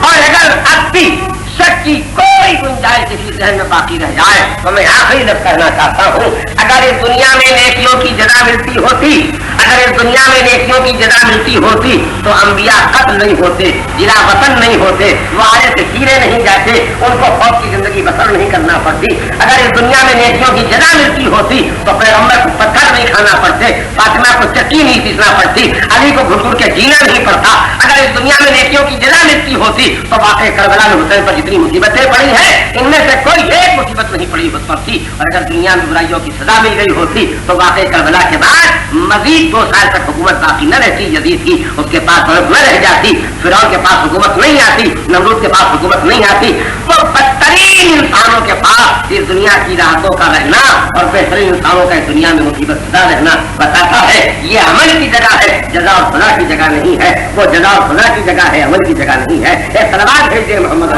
A: और अगर अब भी शक की कोई गुंजाइश किसी जहन में बाकी रह जाए तो मैं आखिरी लफ्ज़ कहना चाहता हूँ, अगर इस दुनिया में नेकियों की जगह मिलती होती, अगर इस दुनिया में नेकियों की जगह मिलती होती तो अंबिया कत्ल नहीं होते, जिला वतन नहीं होते, वो आए से कीड़े नहीं जाते, उनको खौफ की जिंदगी बसर नहीं करना पड़ती। अगर इस दुनिया में नेकियों की जगह मिलती होती तो पैगंबर को पत्थर नहीं खाना पड़ते, फातिमा को चक्की नहीं पीसना पड़ती, अली को घुट घुट के जीना नहीं पड़ता। अगर इस दुनिया में नेकियों की जगह मिलती होती तो वाकई करबला में हुसैन पर जितनी मुसीबतें पड़ी हैं इनमें से कोई एक मुसीबत नहीं पड़ी पड़ती। और अगर दुनिया में बुराइयों की सजा मिल गई होती तो वाकई करबला के बाद मजीद 2 साल तक हुकूमत बाकी न रहती यजीद की, उसके पास दौलत न रह जाती, फिरौन के पास हुकूमत नहीं आती, नमरूद के पास हुकूमत नहीं आती। वो बदतरीन इंसानों के पास इस दुनिया की राहतों का रहना और बेहतरीन इंसानों का इस दुनिया में मुसीबत सजा रहना बताता है ये अमल की जगह है, जजा और सजा की जगह नहीं है। वो जजा और सजा की जगह है, अमल की जगह नहीं है। एक सलवात भेजिए मोहम्मद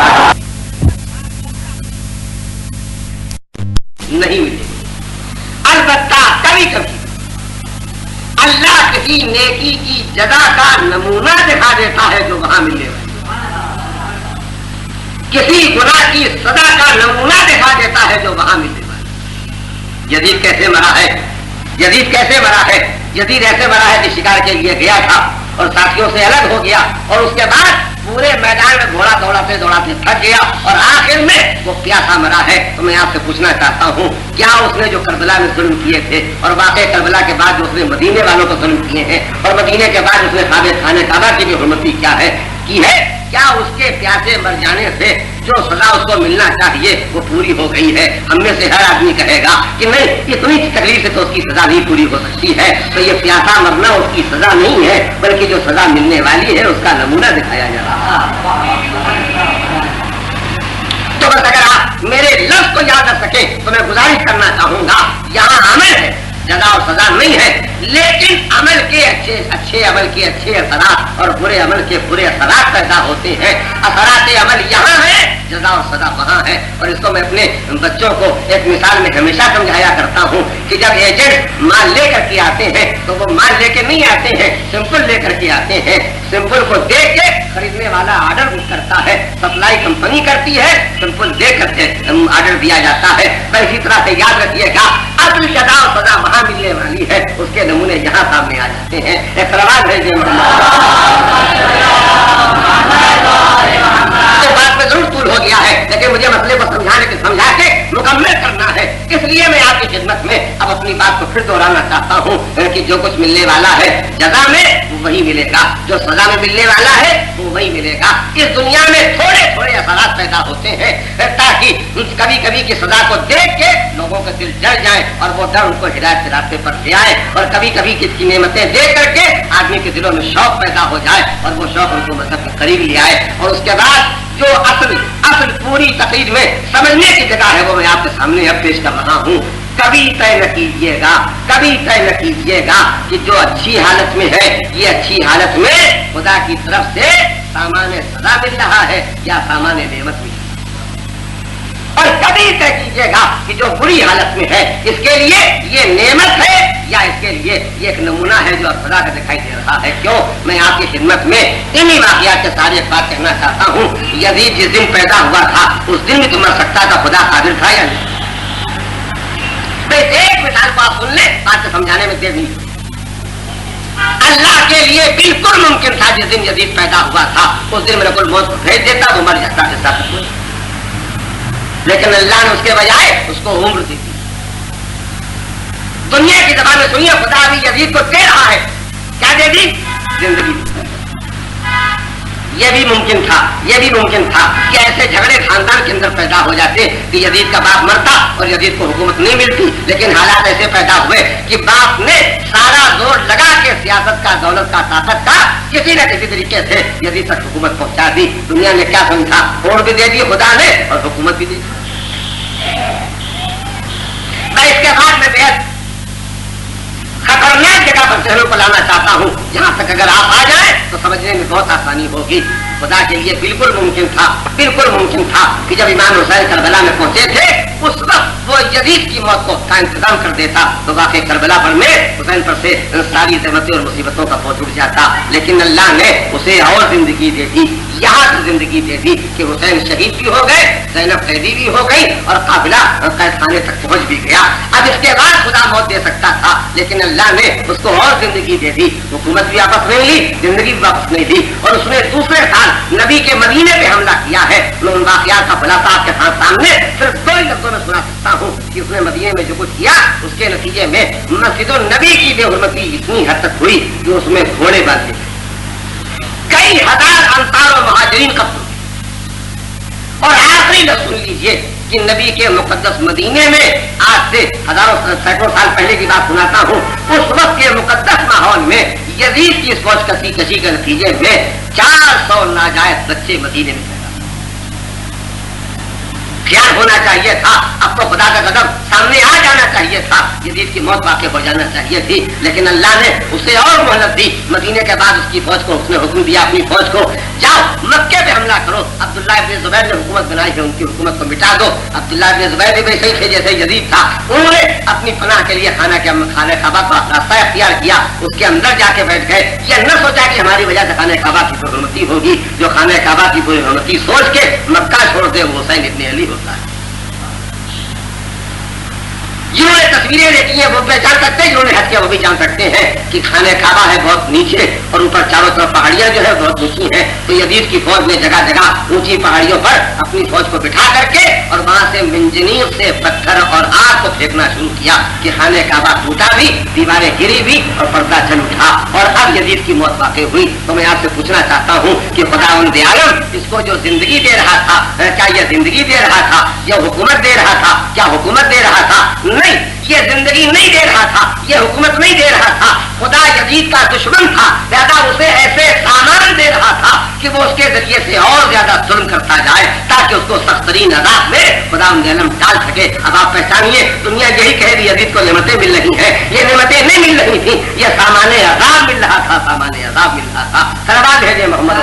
A: नहीं मिले। अलबत्ता कभी कभी अल्लाह किसी नेकी की जगह का नमूना दिखा देता है जो वहां मिले, किसी गुनाह की सजा का नमूना दिखा देता है जो वहां मिले। यजीद कैसे मरा है, यजीद कैसे मरा है? यजीद ऐसे मरा है कि शिकार के लिए गया था और साथियों से अलग हो गया और उसके बाद पूरे मैदान में घोड़ा दौड़ाते दौड़ाते थक गया और आखिर में वो प्यासा मरा है। तो मैं आपसे पूछना चाहता हूँ, क्या उसने जो करबला में जुल्म किए थे और वाकई करबला के बाद जो उसने मदीने वालों को जुल्म किए हैं और मदीने के बाद उसने खाने काबा की भी हुर्मती क्या है की है, क्या उसके प्यासे मर जाने से जो सजा उसको मिलना चाहिए वो पूरी हो गई है? हम में से हर आदमी कहेगा कि नहीं, इतनी तकलीफ से तो उसकी सजा नहीं पूरी हो सकती है। तो ये प्यासा मरना उसकी सजा नहीं है बल्कि जो सजा मिलने वाली है उसका नमूना दिखाया जा रहा है। तो बस अगर आप मेरे लफ्ज़ को याद रख सके तो मैं गुजारिश करना चाहूंगा, यहाँ अमल है, जजा और सजा नहीं है, लेकिन अमल के अच्छे अमल के अच्छे असरात और बुरे अमल के बुरे असरात पैदा होते हैं। असरात अमल यहाँ है, जजा और सजा वहाँ है। और इसको मैं अपने बच्चों को एक मिसाल में हमेशा समझाया करता हूँ कि जब एजेंट माल लेकर के आते हैं तो वो माल लेके नहीं आते हैं, सिंपल लेकर के आते हैं। सिंपल को देख के खरीदने वाला ऑर्डर बुक करता है, सप्लाई कंपनी करती है, सिंपल दे करके ऑर्डर दिया जाता है। तो इसी तरह से याद रखिएगा, असल जजा और सजा वहाँ मिलने वाली है, उसके नमूने यहाँ सामने आ जाते हैं। एक सलावत भेजिए बात में जरूर तूल हो गया है, लेकिन मुझे मसले को समझा के मुकम्मल करना है, इसलिए मैं आपकी खिदमत में अब अपनी बात को फिर दोहराना चाहता हूँ कि जो कुछ मिलने वाला है जजा में वो वही मिलेगा, जो सजा में मिलने वाला है वो वही मिलेगा। इस दुनिया में थोड़े थोड़े असरात पैदा होते हैं ताकि कभी कभी की सजा को देख के लोगों का दिल जल जाए और वो डर उनको हिदायत के रास्ते पर ले आए, और कभी कभी किसकी नेमतें देख करके आदमी के दिलों में शौक पैदा हो जाए और वो शौक उनको मजहब के करीब ले आए। और उसके बाद जो असल पूरी तकरीर में समझने की जगह है वो मैं आपके सामने अब पेश कर रहा हूँ। कभी तय न कीजिएगा, कभी तय न कीजिएगा कि जो अच्छी हालत में है ये अच्छी हालत में खुदा की तरफ से सामान्य सजा मिल रहा है या सामान्य नेमत मिल रहा है। और कभी तय कीजिएगा कि जो बुरी हालत में है इसके लिए ये नेमत है या इसके लिए ये एक नमूना है जो सजा का दिखाई दे रहा है। क्यों? मैं आपकी खिदमत में इन्हीं वाकयात के सारे बात कहना चाहता हूँ। यजीद जिस दिन पैदा हुआ था उस दिन भी तो मर सकता था, खुदा कादिर था या नहीं? एक मिसाल को आप सुन लें, बात को समझाने में देर नहीं। अल्लाह के लिए बिल्कुल मुमकिन था जिस दिन यजीद पैदा हुआ था उस दिन मलकुल मौत को भेज देता, वो मर जाता जैसा, लेकिन अल्लाह ने उसके बजाय उसको उम्र दी थी। दुनिया की ज़बान में सुनिए, खुदा अभी यजीद को दे रहा है, क्या दे दी? जिंदगी। यह भी मुमकिन था, यह भी मुमकिन था कि ऐसे झगड़े खानदान के अंदर पैदा हो जाते कि यजीद का बाप मरता और यजीद को हुकूमत नहीं मिलती, लेकिन हालात ऐसे पैदा हुए कि बाप ने सारा जोर लगा के सियासत का, दौलत का, ताकत का किसी न किसी तरीके से यजीद तक हुकूमत पहुंचा दी। दुनिया ने क्या समझा? वोट भी दे दी खुदा ने और हुकूमत भी दी। मैं इसके बाद में बेहद खतरनाक जगह पर चेहरों को लाना चाहता हूँ, जहाँ तक अगर आप आ जाए तो समझने में बहुत आसानी होगी। खुदा के लिए बिल्कुल मुमकिन था, बिल्कुल मुमकिन था कि जब इमाम हुसैन करबला में पहुंचे थे उस वक्त वो यजीद की मौत को का इंतजाम कर देता तो वाकई करबला पर में हुसैन पर से सारी जहमतों और मुसीबतों का बोझ उठ जाता। लेकिन अल्लाह ने उसे और जिंदगी दे दी, यहाँ से जिंदगी दे दी कि हुसैन शहीद भी हो गए, ज़ैनब कैदी भी हो गई और काफिला कैदखाने तक पहुंच भी गया। अब इसके बाद खुदा मौत दे सकता था, लेकिन अल्लाह ने उसको और जिंदगी दे दी। हुकूमत भी वापस नहीं ली, जिंदगी भी वापस नहीं दी। और उसने दूसरे साल नबी के मदीने पे हमला किया है। मैं उन वाक़यात का खुलासा आपके सामने सिर्फ 2 लफ्जों में सुना सकता हूँ कि उसने मदीने में जो कुछ किया उसके नतीजे में मस्जिदुल नबी की बेहुरमती इतनी हद तक हुई कि उसमें घोड़े बांधे, कई हजार अंसार और मुहाजिरीन कत्ल। और आखिरी लफ्ज सुन लीजिए कि नबी के मुकद्दस मदीने में आज से हजारों सैकड़ों साल पहले की बात सुनाता हूँ, उस वक्त के मुकद्दस माहौल में यजीद की फौज कसी के नतीजे में 400 नाजायज बच्चे मदीने में ख्याल होना चाहिए था। अब तो खुदा का गजब सामने आ जाना चाहिए था, यजीद की मौत वाक़ई हो जाना चाहिए थी। लेकिन अल्लाह ने उसे और मोहलत दी। मदीने के बाद उसकी फौज को उसने हुक्म दिया, अपनी फौज को जाओ मक्के पे हमला करो। अब्दुल्लाह इब्न जुबैर ने हुकूमत बनाई है, उनकी हुकूमत को मिटा दो। अब्दुल्लाह इब्न जुबैर भी वैसे ही थे जैसे यजीद था। उन्होंने अपनी पनाह के लिए खाना काबा का रास्ता इख्तियार किया, उसके अंदर जाके बैठ गए। यह न सोचा कि हमारी वजह से खाने काबा की हुर्मती होगी। जो खाने काबा की हुर्मती सोच के मक्का छोड़ दे वो हुसैन इब्न अली होता है। जिन्होंने तस्वीरें देखी हैं वो पहचान सकते हैं, जिन्होंने हज किया वो भी जान सकते हैं कि खाने काबा है बहुत नीचे और ऊपर चारों तरफ पहाड़ियां जो है बहुत ऊंची हैं। तो यजीद की फौज ने जगह जगह ऊंची पहाड़ियों पर अपनी फौज को बिठा करके और वहां से मिंजनीर से पत्थर और आग को फेंकना शुरू किया कि खाने काबा टूटा भी, दीवारें गिरी भी और पर्दा चल उठा। और अब यजीद की मौत वाक़ई हुई। तो मैं आपसे पूछना चाहता हूँ कि खुदावंद आलम इसको जो जिंदगी दे रहा था, क्या यह जिंदगी दे रहा था, यह हुकूमत दे रहा था, क्या हुकूमत दे रहा था? नहीं, ये जिंदगी नहीं दे रहा था, ये हुकूमत नहीं दे रहा था। खुदा यजीद का दुश्मन था, ज्यादा उसे ऐसे सामान दे रहा था कि वो उसके जरिए से और ज्यादा जुल्म करता जाए ताकि उसको सख्तरीन अज़ाब में खुदा आलम डाल सके। अब आप पहचानिए, दुनिया यही कहे कि यजीद को नेमतें मिल रही हैं, ये नेमतें नहीं मिल रही थी, ये सामाने अज़ाब मिल रहा था, सामाने अज़ाब मिल रहा था। सलावत भेजे मोहम्मद।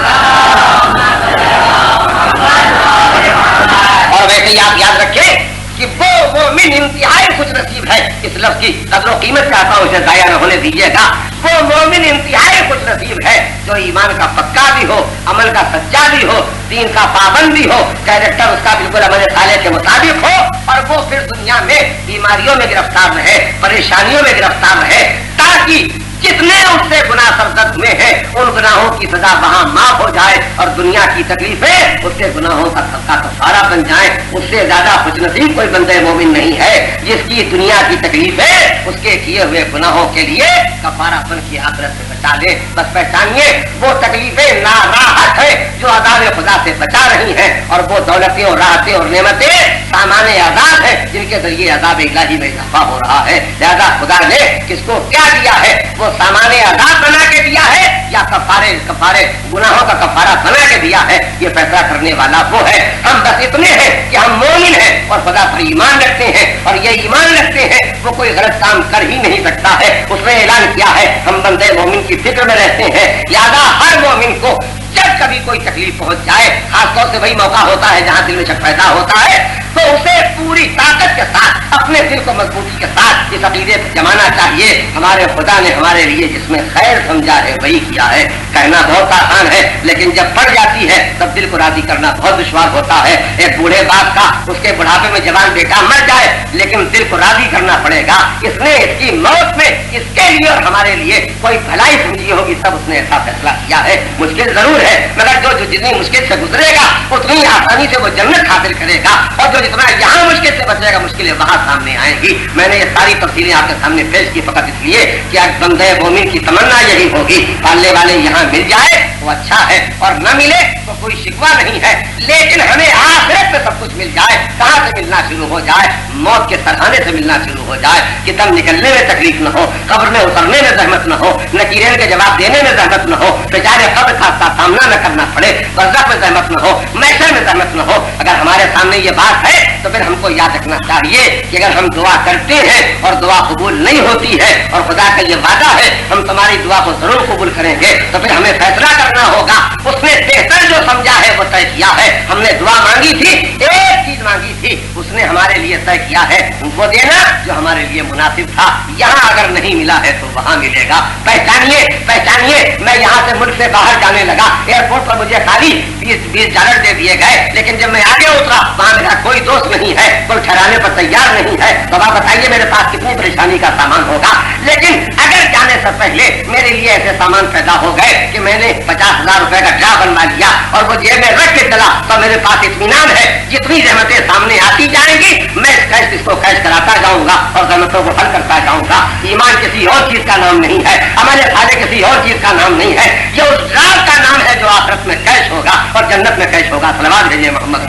A: और वैसे आप याद रखें कि वो मोमिन इंतहाई खुश नसीब है। इस लफ्ज की कदर कीमत चाहता हूँ, उसे जाया न होने दीजिएगा। वो मोमिन इंतहाई खुश नसीब है जो ईमान का पक्का भी हो, अमल का सच्चा भी हो, दीन का पाबंद भी हो, कैरेक्टर उसका बिल्कुल अमल साले के मुताबिक हो और वो फिर दुनिया में बीमारियों में गिरफ्तार रहे, परेशानियों में गिरफ्तार रहे, ताकि जितने उससे गुनाह सरदर्द में है उन गुनाहों की सजा वहां माफ हो जाए और दुनिया की तकलीफें उसके गुनाहों का कफारा बन जाए। उससे ज्यादा खुशनसीब कोई बंदे मोमिन नहीं है जिसकी दुनिया की तकलीफें उसके किए हुए गुनाहों के लिए कफारा बन के आखिरत से बचा ले। बस पहचानिए, वो तकलीफें नाराहत है जो अज़ाब खुदा से बचा रही हैं और वो दौलतें और राहतें और नेमतें सामाने अज़ाब है जिनके जरिए अज़ाब इलाही में इजाफा हो रहा है। लिहाजा खुदा ने किसको क्या दिया है, वो सामाने अज़ाब बना के दिया है या कफारे गुनाहों का कफारा बना के दिया है, ये फैसला करने वाला वो है। हम बस इतने हैं कि हम मोमिन हैं और खुदा पर ईमान रखते हैं और ये ईमान रखते हैं वो कोई गलत काम कर ही नहीं सकता है। उसने ऐलान किया है हम बंदे मोमिन की फिक्र में रहते हैं। लिहाजा हर मोमिन को जब कभी कोई तकलीफ पहुंच जाए, खासतौर से वही मौका होता है जहां दिल में शक पैदा होता है, तो उसे पूरी ताकत के साथ अपने दिल को मजबूती के साथ इस अकीदे पर जमाना चाहिए हमारे खुदा ने हमारे लिए जिसमें खैर समझा है वही किया है। कहना बहुत आसान है लेकिन जब पड़ जाती है तब दिल को राजी करना बहुत दुश्वार होता है। एक बूढ़े बाप का उसके बुढ़ापे में जवान बेटा मर जाए लेकिन दिल को राजी करना पड़ेगा, इसने इसकी मौत में इसके लिए और हमारे लिए कोई भलाई समझी होगी, सब उसने ऐसा फैसला किया है। मुश्किल जरूर है मगर जो जितनी मुश्किल से गुजरेगा उतनी आसानी से वो जन्नत हासिल करेगा और जो जितना यहाँ मुश्किल से बचेगा मुश्किलें वहां सामने आएंगी। मैंने ये सारी तफसीलें आपके सामने पेश की फकत इसलिए कि आज बंदे मोमिन की तमन्ना यही होगी पालने वाले यहाँ मिल जाए तो अच्छा है और न मिले तो कोई शिकवा नहीं है, लेकिन हमें आखिरत में सब कुछ मिल जाए। कहाँ से मिलना शुरू हो जाए? मौत के सरहाने से मिलना शुरू हो जाए कि दम निकलने में तकलीफ न हो, कब्र में उतरने में जहमत न हो, नकीरेन के जवाब देने में जहमत न हो, बेचारे कब्र का सामना न करना पड़े, बरज़ख में जहमत न हो, महशर में जहमत न हो। अगर हमारे सामने ये बात है तो फिर हमको याद रखना चाहिए कि अगर हम दुआ करते हैं और दुआ कबूल नहीं होती है और खुदा का ये वादा है हम तुम्हारी दुआ को जरूर कबूल करेंगे, तो फिर हमें फैसला करना होगा। उसने बेहतर जो समझा है वो तय किया है। हमने दुआ मांगी थी, एक चीज मांगी थी, उस उसने हमारे लिए तय किया है वो देना जो हमारे लिए मुनासिब था। यहाँ अगर नहीं मिला है तो वहाँ मिलेगा। पहचानिए पहचानिए, मैं यहाँ से मुल्क से बाहर जाने लगा, एयरपोर्ट पर मुझे खाली 20 डॉलर दे दिए गए, लेकिन जब मैं आगे उतरा वहाँ मेरा कोई दोस्त नहीं है, कोई ठहराने पर तैयार नहीं है। तो आप बताइए मेरे पास कितनी परेशानी का सामान होगा। लेकिन अगर जाने से पहले मेरे लिए ऐसे सामान पैदा हो गए कि मैंने 50,000 रुपए का ड्रा बनवा लिया और वो जेब में रख के चला, तो मेरे पास इत्मीनान है जितनी रहमतें सामने आती जाएंगी मैं इसको कैश कराता जाऊंगा और रहमतों को हल करता जाऊंगा। ईमान किसी और चीज का नाम नहीं है, हमारे फायदे किसी और चीज का नाम नहीं है, ये उस ड्रा का नाम है जो आखिरत में कैश होगा और जन्नत में कैश होगा। सलावत भेजिए मोहम्मद,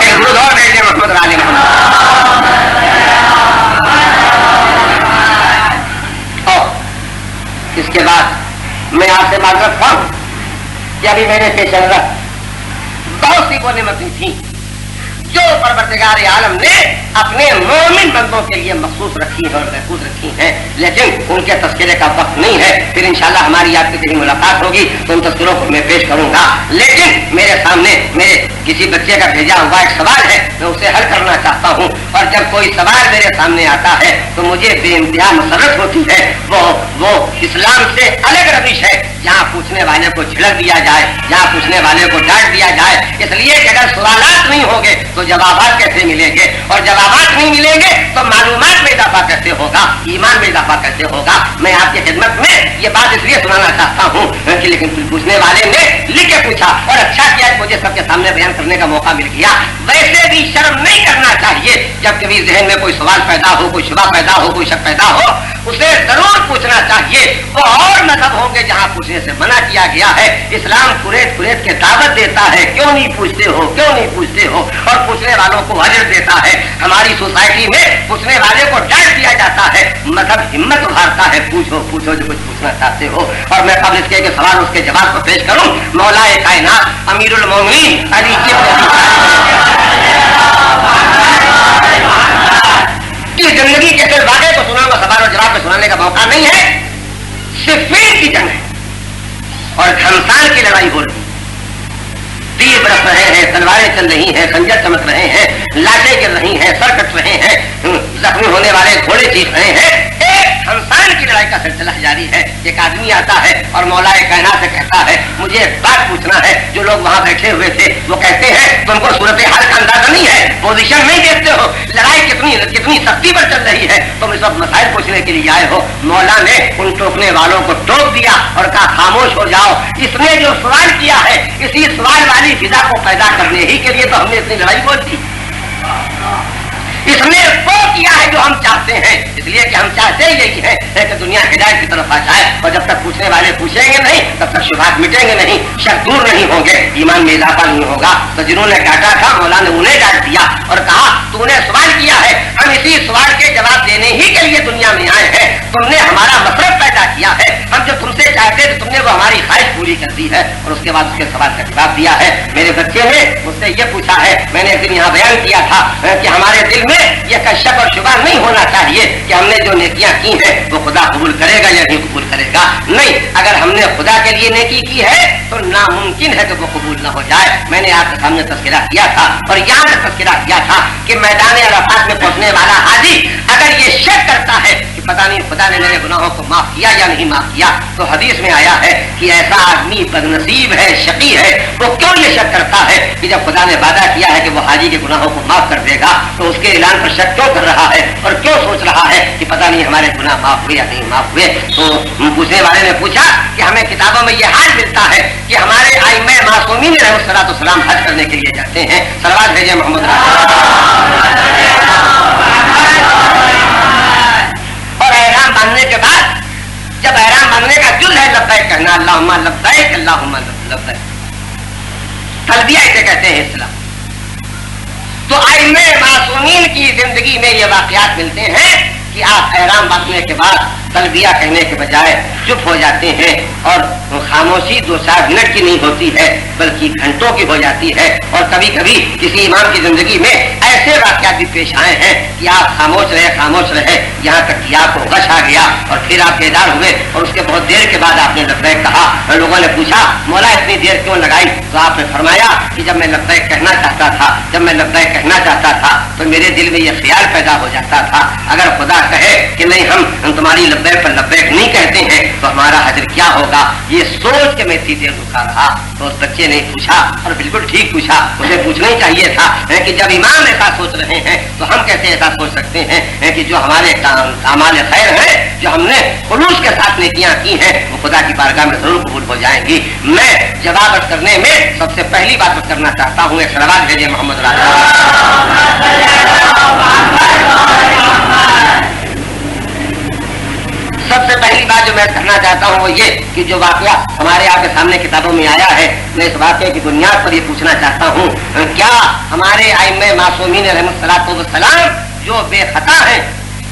A: एक दुरूद और भेजिए मोहम्मद वाले मोहम्मद। इसके बाद मैं आपसे बात रखता हूं कि अभी मेरे पेश बहुत सी वो नेमतें थी जो परवरदिगार आलम ने अपने मोमिन बंदों के लिए मखसूस रखी है और महफूज रखी हैं, लेकिन उनके तस्करे का वक्त नहीं है। फिर इंशाल्लाह हमारी आपकी कहीं मुलाकात होगी तो उन तस्करों को मैं पेश करूंगा। लेकिन मेरे सामने मेरे किसी बच्चे का भेजा हुआ एक सवाल है, मैं उसे हल करना चाहता हूँ। और जब कोई सवाल मेरे सामने आता है तो मुझे बेइंतहा मसरत होती है। वो इस्लाम से अलग रविश है जहाँ पूछने वाले को झिड़क दिया जाए, जहाँ पूछने वाले को डांट दिया जाए, इसलिए कि अगर सवालात नहीं होंगे तो जवाबात कैसे मिलेंगे, और जवाबात नहीं मिलेंगे तो मालूमात में इजाफा कैसे होगा, ईमान में इजाफा कैसे होगा। मैं आपकी खिदमत में ये बात इसलिए सुनाना चाहता हूँ कि लेकिन पूछने वाले ने लिख के पूछा और अच्छा किया कि मुझे सबके सामने बयान करने का मौका मिल गया। वैसे भी शर्म नहीं करना चाहिए, जब कभी जहन में कोई सवाल पैदा हो, कोई शुबा पैदा हो, कोई शक पैदा हो, उसे जरूर पूछना चाहिए। वो और मजहब होंगे जहाँ पूछने से मना किया गया है, इस्लाम कुरेद के दावत देता है, क्यों नहीं पूछते हो, क्यों नहीं पूछते हो, और पूछने वालों को अजर देता है। हमारी सोसाइटी में पूछने वाले को डांट दिया जाता है, मजहब हिम्मत उभारता है, पूछो पूछो जो कुछ पूछना चाहते हो। और मैं कब इसके सवाल उसके जवाब को पेश करूं, मौलाए कायनात अमीरुल मोमिनीन अली की जिंदगी के सिर्फ वाक़े को सुनाऊंगा, सवाल और जवाब को सुनाने का मौका नहीं है। सिफ़ीन की जंग है और घमसान की लड़ाई हो रही, तीर बरस रहे हैं, तलवारें चल रही हैं, खंजर चमक रहे हैं, लाशें गिर रही हैं, सर कट रहे हैं, जख्मी होने वाले घोड़े चीख रहे हैं। एक घमसान की लड़ाई का सिलसिला जारी है। एक आदमी आता है और मौलाए कायनात से कहता है, मुझे एक बात पूछना है। जो लोग वहां बैठे हुए थे वो कहते हैं, तुमको सूरत हाल का अंदाजा नहीं है, पोजीशन नहीं देखते हो, लड़ाई कितनी सख्ती पर चल रही है, तुम इस वक्त मसाइल पूछने के लिए आए हो। मौला ने उन टोकने वालों को टोक दिया और कहा, खामोश हो जाओ, इसने जो सवाल किया है इसी सवाल वाली फिजा को पैदा करने ही के लिए तो हमने इतनी लड़ाई बोल दी। इसने वो किया है जो हम चाहते हैं, इसलिए कि हम चाहते ही यही है कि दुनिया हिदायत की तरफ आ जाए। और जब तक पूछने वाले पूछेंगे नहीं तब तक शुबहात मिटेंगे नहीं, शक दूर नहीं होंगे, ईमान में इजाफा नहीं होगा। तो जिन्होंने डांटा था मौला ने उन्हें डांट दिया और कहा, तूने सवाल किया है, हम इसी सवाल के जवाब देने ही के लिए दुनिया में आए हैं, तुमने हमारा मसरत पैदा किया है, हम जो तुमसे चाहते थे तुमने वो हमारी ख्वाहिश पूरी कर दी है। और उसके बाद उसके सवाल का जवाब दिया है। मेरे बच्चे ने मुझसे ये पूछा है, मैंने एक दिन यहाँ बयान किया था कि हमारे दिल में यह कश्यप और शुबा नहीं होना चाहिए कि हमने जो नेकियां की हैं वो खुदा कबूल करेगा या नहीं कबूल करेगा। नहीं, अगर हमने खुदा के लिए नेकी की है तो नामुमकिन है कि वो कबूल न हो जाए। मैंने आपके सामने तस्करा किया था और यहाँ तस्करा किया था कि मैदान अराफात में पहुंचने वाला हाजी अगर ये शक करता है कि पता नहीं खुदा ने मेरे गुनाहों को माफ किया या नहीं माफ किया, तो हदीस में आया है कि ऐसा आदमी बदनसीब है, शकी है। वो क्यों ये शक करता है कि जब खुदा ने वादा किया है कि वो हाजी के गुनाहों को माफ कर देगा, तो उसके ऐलान पर शक क्यों कर रहा है और क्यों सोच रहा है कि पता नहीं हमारे गुनाह माफ हुए या नहीं माफ हुए। तो पूछने वाले ने पूछा कि हमें किताबों में यह हाल मिलता है कि हमारे आइम्मे मासूमीन अलैहिस्सलाम हज करने के लिए जाते हैं। सलवात भेजिए मोहम्मद। और एहराम बांधने के बाद जब एहराम बांधने का जुल है लब्बैक कहना, अल्लाहुम्मा लब्बैक अल्लाहुम्मा लब्बैक, तलबिया इसे कहते हैं इस्लाम। तो आइम्मे मासूमीन की जिंदगी में ये वाकयात मिलते हैं कि आप एहराम बांधने के बाद तलबिया कहने के बजाय चुप हो जाते हैं और खामोशी 2-4 मिनट की नहीं होती है बल्कि घंटों की हो जाती है। और कभी कभी किसी इमाम की जिंदगी में ऐसे वाकयात भी पेश आए हैं कि आप खामोश रहे यहाँ तक कि आपको गश आ गया और फिर आप बेदार हुए और उसके बहुत देर के बाद आपने लब्बैक कहा। लोगों ने पूछा मौला इतनी देर क्यों लगाई? तो आपने फरमाया कि जब मैं लब्बैक कहना चाहता था, जब मैं लब्बैक कहना चाहता था तो मेरे दिल में यह ख्याल पैदा हो जाता था, अगर खुदा कहे कि नहीं हम तुम्हारी लब्बैक पर लब्बैक नहीं कहते हैं तो हमारा हजर क्या होगा। ये सोच के मैं इतनी देर रुका रहा। तो उस बच्चे ने पूछा और बिल्कुल ठीक पूछा, उसे पूछना ही चाहिए था कि जब इमाम ऐसा सोच रहे हैं तो हम कैसे ऐसा सोच सकते हैं कि जो हमारे आमाल खैर है, जो हमने खुलूस के साथ नेकियां की हैं, वो खुदा की बारगाह में जरूर कबूल हो जाएंगी। मैं जवाब करने में सबसे पहली बात करना चाहता हूँ, एक सलावत भेजे मोहम्मद राजा। सबसे पहली बात जो मैं कहना चाहता हूँ वो ये कि जो वाकया हमारे आपके सामने किताबों में आया है, मैं इस वाकये की बुनियाद पर ये पूछना चाहता हूँ, क्या हमारे आइम्मे मासूमीन अलैहिस्सलाम जो बेखता हैं,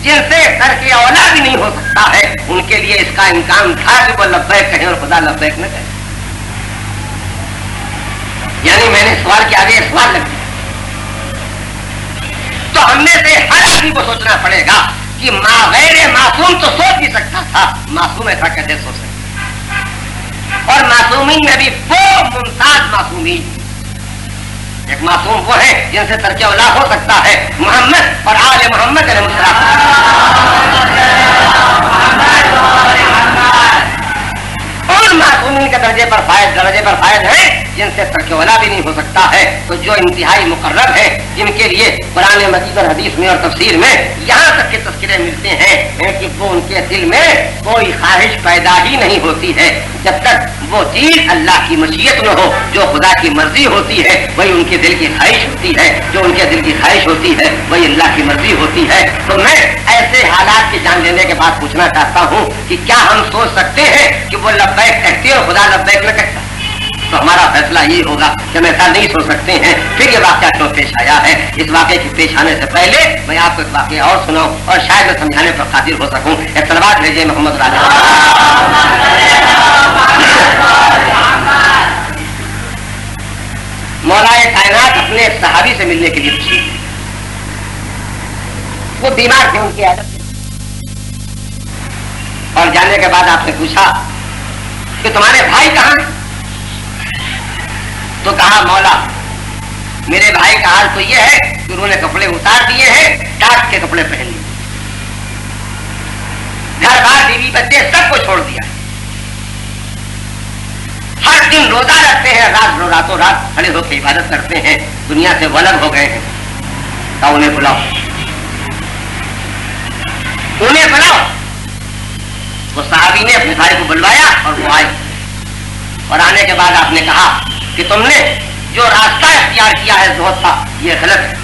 A: जिनसे करके औला भी नहीं हो सकता है, उनके लिए इसका इम्कान था कि वो लब्बैक कहें और खुदा लब्बैक न कहे? यानी मैंने सवाल के आगे सवाल लग दिया। तो हमने से हर आदमी को सोचना पड़ेगा कि गैर मासूम तो सोच भी सकता था, मासूम ऐसा कैसे सोच सकता? और मासूमीन में भी वो मुमताज मासूमीन, एक मासूम वो है जिनसे तरके औला हो सकता है, मोहम्मद और आले मोहम्मद उन मासूमीन के दर्जे पर फायद है जिनसे तरके औला भी नहीं हो सकता है। तो जो इंतहाई मुकर्रब है, जिनके लिए कुरान मजीद और हदीस में और तफसीर में यहाँ तक के तस्करे मिलते हैं कि वो उनके दिल में कोई ख्वाहिश पैदा ही नहीं होती है जब तक वो चीज अल्लाह की मशीयत में हो। जो खुदा की मर्जी होती है वही उनके दिल की ख्वाहिश होती है, जो उनके दिल की ख्वाहिश होती है वही अल्लाह की मर्जी होती है। तो मैं ऐसे हालात की जान लेने के बाद पूछना चाहता हूँ कि क्या हम सोच सकते हैं कि वो लब्बैक कहते और खुदा लब्बैक न कहता? तो हमारा फैसला ये होगा कि हम ऐसा नहीं सोच सकते हैं। फिर ये वाकया क्यों पेश आया है? इस वाकये के पेश आने से पहले मैं आपको एक वाकया और सुनाऊं और शायद मैं समझाने पर कादिर हो सकूं। एक सलवात भेजिए मोहम्मद राजा। मौलाए कायनात अपने सहाबी से मिलने के लिए पूछी, वो बीमार थे, उनकी आदत और जाने के बाद आपने पूछा कि तुम्हारे भाई कहाँ? तो कहा मौला मेरे भाई का हाल तो ये है कि उन्होंने कपड़े उतार दिए हैं, टाट के कपड़े पहन लिए, घर बार बीवी बच्चे सबको छोड़ दिया, हर दिन रोजा रखते हैं, रातों रात खड़े होकर इबादत करते हैं, दुनिया से वो अलग हो गए हैं। तो उन्हें बुलाओ, उन्हें बुलाओ। वो साहबी ने अपने भाई को बुलवाया और वो आए, और आने के बाद आपने कहा कि तुमने जो रास्ता इख्तियार किया है ज़ुहद का, ये गलत है।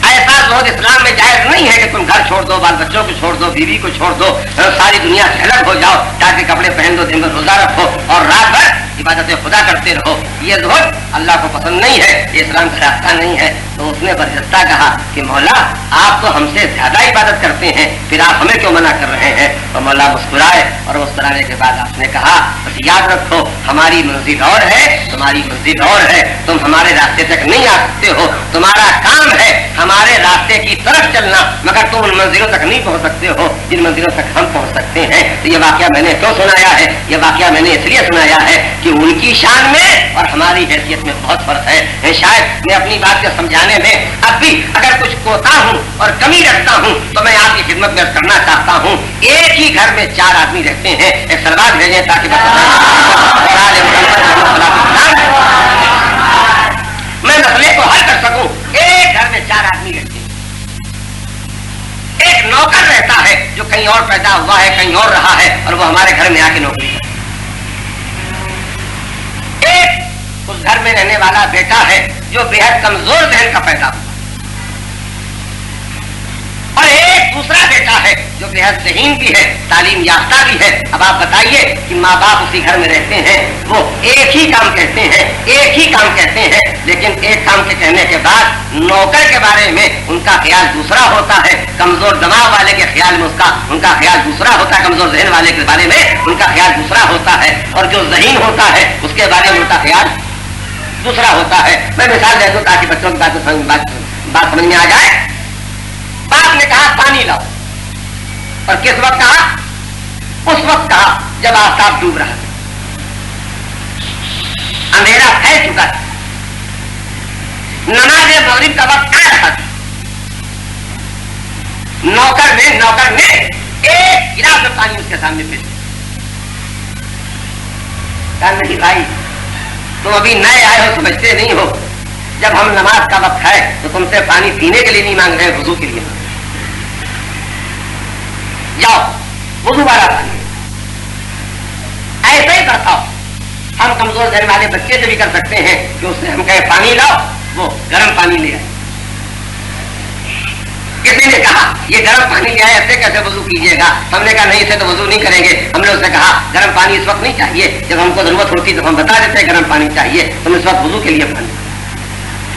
A: ऐसा ज़ुहद इस्लाम में जायज नहीं है कि तुम घर छोड़ दो, बाल बच्चों को छोड़ दो, बीवी को छोड़ दो, सारी दुनिया से अलग हो जाओ, ताकि कपड़े पहन दो, दिन भर रोजा रखो और रात भर इबादत खुदा करते रहो। ये ज़ुहद अल्लाह को पसंद नहीं है, ये इस्लाम का रास्ता नहीं है। तो उसने बरजस्ता कहा कि मौला आप तो हमसे ज्यादा इबादत करते हैं, फिर आप हमें क्यों मना कर रहे हैं? तो मौला मुस्कुराए और मुस्कुराने के बाद आपने कहा बस याद रखो हमारी मंजिल और है, तुम्हारी मंजिल और है, तुम हमारे रास्ते तक नहीं आ सकते हो, तुम्हारा काम है हमारे रास्ते की तरफ चलना, मगर तुम उन मंजिलों तक नहीं पहुंच सकते हो जिन मंजिलों तक हम पहुंच सकते हैं। तो ये वाकया मैंने क्यों सुनाया है? ये वाकया मैंने इसलिए सुनाया है कि उनकी शान में और हमारी हैसियत में बहुत फर्क है। शायद मैं अपनी बात को समझाने में अब भी अगर कुछ कोता हूँ और कमी रखता हूँ तो मैं आपकी खिदमत में करना चाहता हूँ। एक ही घर में 4 आदमी रहते हैं, एक सलवात भेजें ताकि मैं मसले को हल कर सकूं। एक घर में 4 आदमी रहते हैं, एक नौकर रहता है जो कहीं और पैदा हुआ है, कहीं और रहा है और वो हमारे घर में आके नौकरी करता है। एक उस घर में रहने वाला बेटा है जो बेहद कमजोर जहन का पैदा हुआ, और एक दूसरा बेटा है जो बेहद ज़हीन भी है, तालीम याफ्ता भी है। अब आप बताइए कि माँ बाप उसी घर में रहते हैं, वो एक ही काम कहते हैं, एक ही काम कहते हैं, लेकिन एक काम के कहने के बाद नौकर के बारे में उनका ख्याल दूसरा होता है, कमजोर दिमाग वाले के ख्याल में उनका ख्याल दूसरा होता है, कमजोर जहन वाले के बारे में उनका ख्याल दूसरा होता है, और जो ज़हीन होता है उसके बारे में उनका ख्याल दूसरा होता है। मैं मिसाल दे दूं ताकि बच्चों की बात समझ में आ जाए। बाप ने कहा पानी اور کس وقت کہا؟ اس وقت کہا جب آفتاب ڈوب رہا تھا، اندھیرا پھیل چکا تھا، نماز مغرب کا وقت آ رہا تھا، نوکر نے ایک گلاس میں پانی اس کے سامنے پیش کہا نہیں بھائی تم ابھی نئے آئے ہو، سمجھتے نہیں ہو، جب ہم نماز کا وقت ہے تو تم سے پانی پینے کے لیے نہیں مانگ رہے، وضو کے لیے مانگ رہے، جاؤ وضو والا پانی ایسا ہی برتاؤ۔ ہم کمزور ذہن والے بچے سے بھی کر سکتے ہیں کہ اس سے ہم کہیں پانی لاؤ، وہ گرم پانی لے آئے۔ کسی نے کہا یہ گرم پانی لے آئے، ایسے کیسے وضو کیجیے گا؟ ہم نے کہا نہیں اسے تو وضو نہیں کریں گے۔ ہم نے اسے کہا گرم پانی اس وقت نہیں چاہیے، جب ہم کو ضرورت ہوتی تو ہم بتا دیتے ہیں گرم پانی چاہیے، تم اس وقت وضو کے لیے پانی۔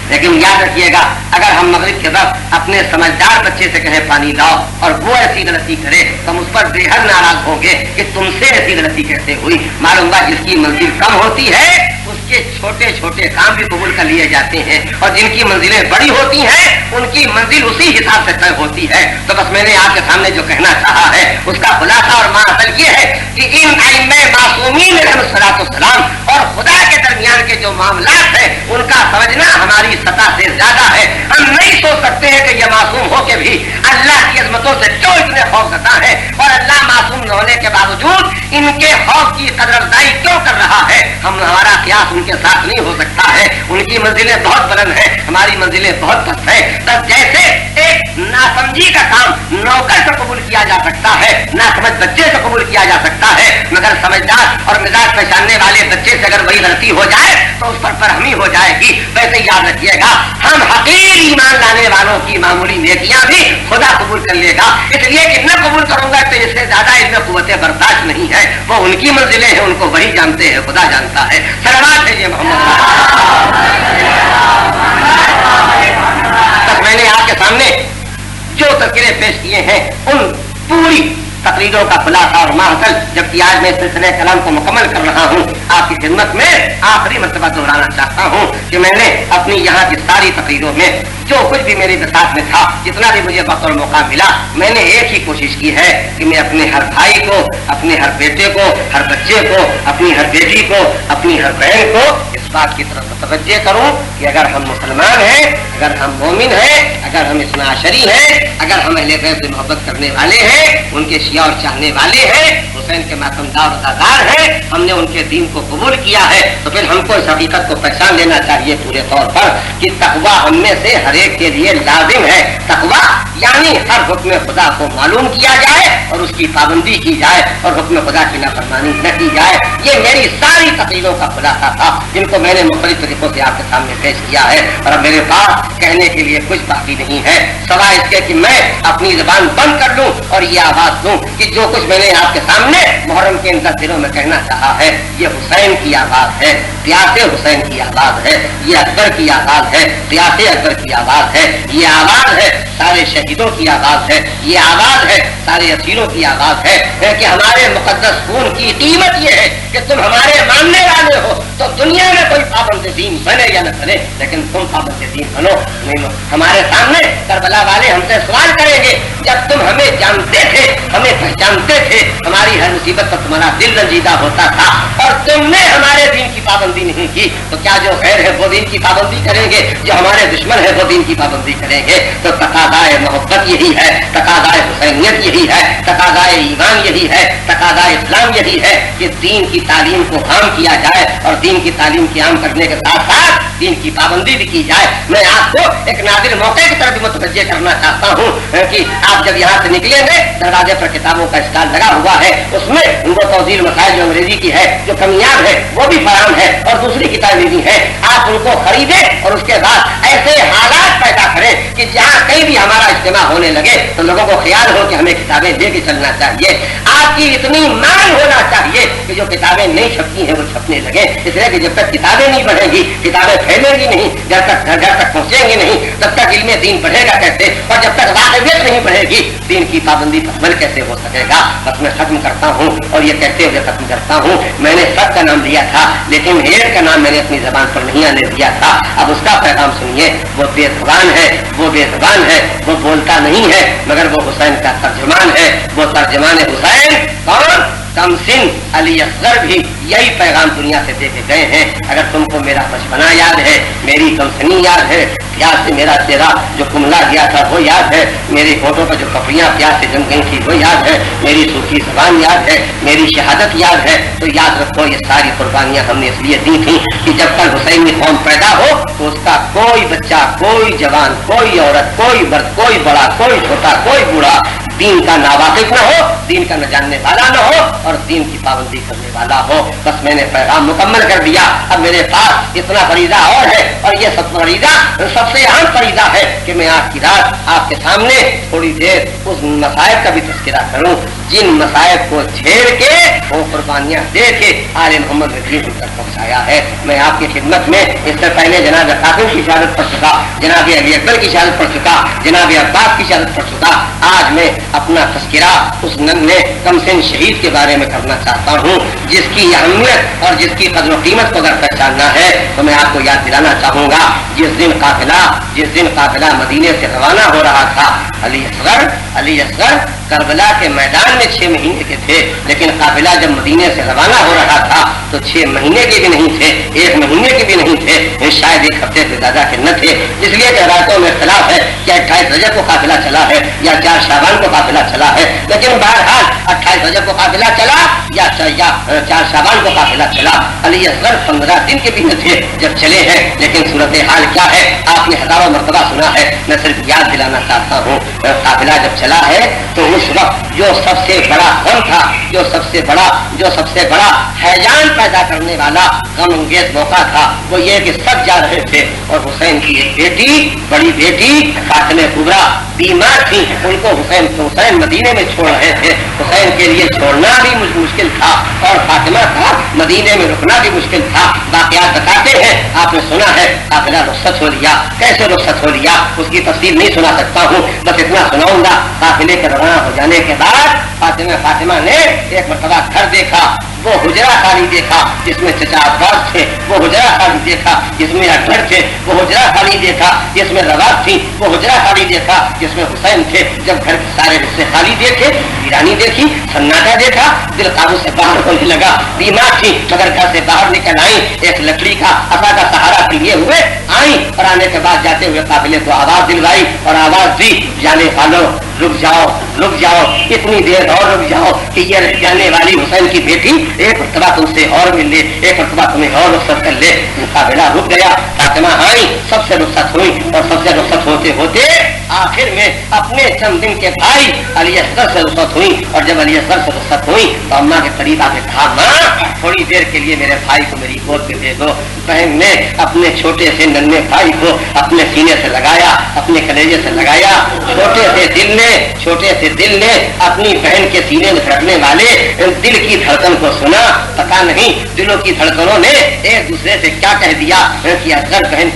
A: لیکن یاد رکھیے گا اگر ہم مغرب کے وقت اپنے سمجھدار بچے سے کہیں پانی لاؤ اور وہ ایسی غلطی کرے تو ہم اس پر بے حد ناراض ہوں گے کہ تم سے ایسی غلطی کیسے ہوئی۔ معلوم ہوا جس کی منزل کم ہوتی ہے اس کے چھوٹے چھوٹے کام بھی قبول کر لیے جاتے ہیں، اور جن کی منزلیں بڑی ہوتی ہیں ان کی منزل اسی حساب سے طے ہوتی ہے۔ تو بس میں نے آپ کے سامنے جو کہنا چاہا ہے اس کا خلاصہ اور ماحول یہ ہے کہ ان ائمہ معصومین علیہم الصلوۃ والسلام اور خدا کے درمیان کے جو معاملات ہیں ان کا سمجھنا ہماری سطح سے زیادہ ہے۔ ہم نہیں سوچ سکتے ہیں کہ یہ معصوم ہو کے بھی اللہ کی عظمتوں سے کیوں اتنے خوف زدہ ہے، اور اللہ معصوم نہ ہونے کے باوجود ان کے خوف کی قدر افزائی کیوں کر رہا ہے۔ ہمارا قیاس ان کے ساتھ نہیں ہو سکتا ہے، ان کی منزلیں بہت بلند ہیں، ہماری منزلیں بہت پست ہیں۔ تب جیسے ایک ناسمجھی کا کام نوکر سے قبول کیا جا سکتا ہے، ناسمجھ بچے سے قبول کیا جا سکتا ہے، مگر سمجھدار اور مزاج پہچاننے والے بچے سے اگر وہی غلطی ہو جائے تو اس پر فرہمی ہو جائے گی۔ ویسے یاد رکھیے گا ہم حقیر ایمان لانے والوں کی معمولی نیکیاں بھی خدا قبول کر لے گا، اس لیے کہ نہ قبول کروں گا تو اس سے زیادہ ان میں قوت برداشت نہیں ہے۔ وہ ان کی منزلیں ہیں، ان کو وہی جانتے ہیں، خدا جانتا ہے۔ صلوات بھیجیے محمد۔ بس میں نے آپ کے سامنے جو تذکرے پیش کیے ہیں ان پوری تقریروں کا خلاصہ اور ماحصل، جبکہ آج میں سلسلہ کلام کو مکمل کر رہا ہوں، آپ کی خدمت میں آخری مرتبہ دہرانا چاہتا ہوں کہ میں نے اپنی یہاں کی ساری تقریروں میں جو کچھ بھی میرے ساتھ میں تھا، جتنا بھی مجھے وقت اور موقع ملا، میں نے ایک ہی کوشش کی ہے کہ میں اپنے ہر بھائی کو، اپنے ہر بیٹے کو، ہر بچے کو، اپنی ہر بیٹی کو، اپنی ہر بہن کو اس بات کی طرف متوجہ کروں کہ اگر ہم مسلمان ہیں، اگر ہم مومن ہیں، اگر ہم اثنا عشری ہیں، اگر ہم اہل بیت سے محبت کرنے والے ہیں، ان کے شیعہ اور چاہنے والے ہیں، حسین کے ماتمدار وفادار ہیں، ہم نے ان کے دین کو قبول کیا ہے، تو پھر ہم کو اس حقیقت کو پہچان لینا چاہیے پورے طور پر کہ تقویٰ ہم میں سے ہر ایک کے لیے لازم ہے۔ تقویٰ یعنی ہر حکم خدا کو معلوم کیا جائے اور اس کی پابندی کی جائے اور حکم خدا کی نافرمانی نہ کی جائے۔ یہ میری ساری تقریروں کا خلاصہ تھا جن کو میں نے مختلف طریقوں سے آپ کے سامنے پیش کیا ہے، اور اب میرے پاس کہنے کے لیے کچھ باقی نہیں ہے سوائے اس کے کہ میں اپنی زبان بند کر لوں اور یہ آواز دوں کہ جو کچھ میں نے آپ کے سامنے محرم کے ان دنوں میں کہنا چاہا ہے یہ حسین کی آواز ہے، پیاس حسین کی آواز ہے، یہ اکبر کی آواز ہے، پیاس اکبر کی آواز ہے، یہ آواز ہے سارے شہیدوں کی آواز ہے، یہ آواز ہے سارے اسیروں کی آواز ہے کہ ہمارے مقدس خون کی قیمت یہ ہے کہ تم ہمارے ماننے والے ہو تو دنیا میں کوئی پابند دین بنے یا نہ بنے لیکن تم پابند دین بنو۔ ہمارے سامنے کربلا والے ہم سے سوال کریں گے جب تم ہمیں جانتے تھے، ہمیں پہچانتے تھے، ہماری ہر مصیبت پر تمہارا دل رنجیدہ ہوتا تھا اور تم نے ہمارے دین کی پابندی نہیں کی، تو کیا جو خیر ہے وہ دین کی پابندی کریں گے، جو ہمارے دشمن ہے وہ دین کی پابندی کریں گے؟ تو تقاضائے محبت یہی ہے، تقاضائے حسینیت یہی ہے، تقاضائے ایمان یہی ہے، تقاضائے اسلام یہی ہے کہ دین کی تعلیم کو عام کیا جائے اور دین کی تعلیم کی عام کرنے کے ساتھ ساتھ دین کی پابندی بھی کی جائے۔ میں آپ کو ایک نادر موقع کی طرف بھی متوجہ کرنا چاہتا ہوں کہ آپ جب یہاں سے نکلیں گے دروازے پر کتابوں کا اسٹال لگا ہوا ہے، اس میں وہ توضیح مسائل جو انگریزی کی ہے جو کمیاب ہے وہ بھی فراہم ہے اور دوسری کتابیں بھی ہیں، آپ ان کو خریدیں اور اس کے بعد ایسے حالات پیدا کریں کہ جہاں کہیں بھی ہمارا اجتماع ہونے لگے تو لوگوں کو خیال ہو کہ ہمیں کتابیں لے کے چلنا چاہیے۔ آپ کی اتنی مانگ ہونا چاہیے کہ جو کتابیں نہیں چھپتی ہیں وہ چھپنے لگے، اس لیے کہ جب تک کتابیں نہیں بڑھیں گی، کتابیں پھیلیں گی نہیں، جب تک گھر گھر تک پہنچیں گی نہیں، تب تک علم دین بڑھے گا کیسے، اور جب تک واقعیت نہیں بڑھے گی دین کی پابندی پر عمل کیسے ہو سکے گا؟ بس میں ختم کرتا ہوں اور یہ کہتے ہوئے ختم کرتا ہوں، میں نے سب کا نام لیا تھا لیکن ہیر کا نام میں نے اپنی زبان پر نہیں آنے دیا تھا۔ اب اس کا پیغام سنیے، وہ بے زبان ہے، وہ بے زبان ہے، وہ بولتا نہیں ہے مگر وہ حسین کا ترجمان ہے، وہ तर्जमान हुसैन कौन? कमसिन अली असगर भी यही पैगाम दुनिया से दे के गए हैं। अगर तुमको मेरा बचपना याद है, मेरी कमसनी याद है, प्यास से मेरा चेहरा जो कुमला गया था वो याद है, मेरी होठों पर जो कपड़ियां प्यास से जम गई थी वो याद है, मेरी सूखी जबान याद है, मेरी शहादत याद है, तो याद रखो ये सारी कुर्बानियां हमने इसलिए दी थी कि जब तक हुसैनी कौम पैदा हो तो उसका कोई बच्चा, कोई जवान, कोई औरत, कोई मर्द, कोई बड़ा, कोई छोटा, कोई बूढ़ा दीन का नावाकिफ न हो, दीन का न जानने वाला न हो और दीन की पाबंदी करने वाला हो। बस मैंने पैगाम मुकम्मल कर दिया। अब मेरे पास इतना फरीदा और है, और ये सब फरीदा सबसे अहम फरीदा है कि मैं आज की रात आपके सामने थोड़ी देर उस मसायब का भी तस्करा करूं जिन मसायब को छेड़ के वो कुर्बानियां दे के आले मोहम्मद ने दीन तक पहुंचाया है। मैं आपकी खिदमत में इससे पहले जनाब कासिम की शहादत पढ़ चुका, जनाब अली अकबर की शहादत पढ़ चुका, जनाब अब्बास की शहादत पढ़ चुका। आज मैं अपना तस्करा उस नन्हे कमसिन शहीद के बारे में करना चाहता हूँ जिसकी अहमियत और जिसकी कदर कीमत को अगर पहचानना है तो मैं आपको याद दिलाना चाहूंगा जिस दिन काफिला मदीने से रवाना हो रहा था, अली असगर करबला के मैदान में 6 महीने के थे, लेकिन काफिला जब मदीने से रवाना हो रहा था तो 6 महीने के भी नहीं थे, 1 महीने के भी नहीं थे, शायद 1 हफ्ते से ज्यादा के न थे। इसलिए कि रातों में इख्तिलाफ है कि 28 रजब को काफिला चला है या 4 शाबान को काफिला चला है, लेकिन बहरहाल 28 रजब को काफिला चला या 4 शाबान को काफिला चला। अली असगर 15 दिन के भी न थे जब चले हैं, लेकिन सूरत हाल क्या है आपने हजारों मरतबा सुना है, मैं सिर्फ याद दिलाना चाहता हूँ। काफिला जब चला है तो उस वक्त जो सबसे बड़ा गम था, जो सबसे बड़ा हैजान पैदा करने वाला गम अंगेज मौका था वो ये कि सब जा रहे थे और हुसैन की एक बेटी, बड़ी बेटी फातिमा कुबरा बीमार थी, उनको हुसैन मदीने में छोड़ रहे थे। हुसैन के लिए छोड़ना भी मुश्किल था और फातिमा का मदीने में रुकना भी मुश्किल था। वाक़यात बताते हैं, आपने सुना है काफिला रुखसत हो लिया। कैसे रुखसत हो लिया उसकी तफसील नहीं सुना सकता हूँ, बस इतना सुनाऊंगा। काफिले के रवाना हो जाने के बाद फातिमा ने एक मरतबा घर देखा, वो हुजरा खाली देखा जिसमें चचा अब्बास थे, वो हुजरा खाली देखा जिसमें अकबर थे, वो हुजरा खाली देखा जिसमें रवाब थी, वो हुजरा खाली देखा जिसमें हुसैन थे। जब घर के सारे हिस्से खाली देखे, वीरानी देखी, सन्नाटा देखा, दिल काबू से बाहर होने लगा। बीमार थी मगर घर से बाहर निकल आई, एक लकड़ी का असा का सहारा लिए हुए आई और आने के बाद जाते हुए काफिले को आवाज दिलवाई और आवाज दी, जाने वालों रुक जाओ, इतनी देर और रुक जाओ कि ये जाने वाली हुसैन की बेटी एक मरतबा तुमसे और मिल ले, एक मरतबा तुम्हें और रुखसत कर ले। काफिला रुक गया, फातिमा आई, सबसे रुखसत हुई और सबसे रुखसत होते होते आखिर में अपने जन्मदिन के भाई अली असगर से रुखसत हुई। और जब अली असगर से रुखसत हुई तो अम्मा के करीब आके कहा, माँ थोड़ी देर के लिए मेरे भाई को मेरी गोद में दे दो। बहन ने अपने छोटे से नन्हे भाई को अपने सीने से लगाया, अपने कलेजे से लगाया। छोटे से दिल ने अपनी बहन के सीने में धड़कने वाले दिल की धड़कन को सुना। पता नहीं दिलों की धड़कनों ने एक दूसरे से क्या कह दिया कि असगर बहन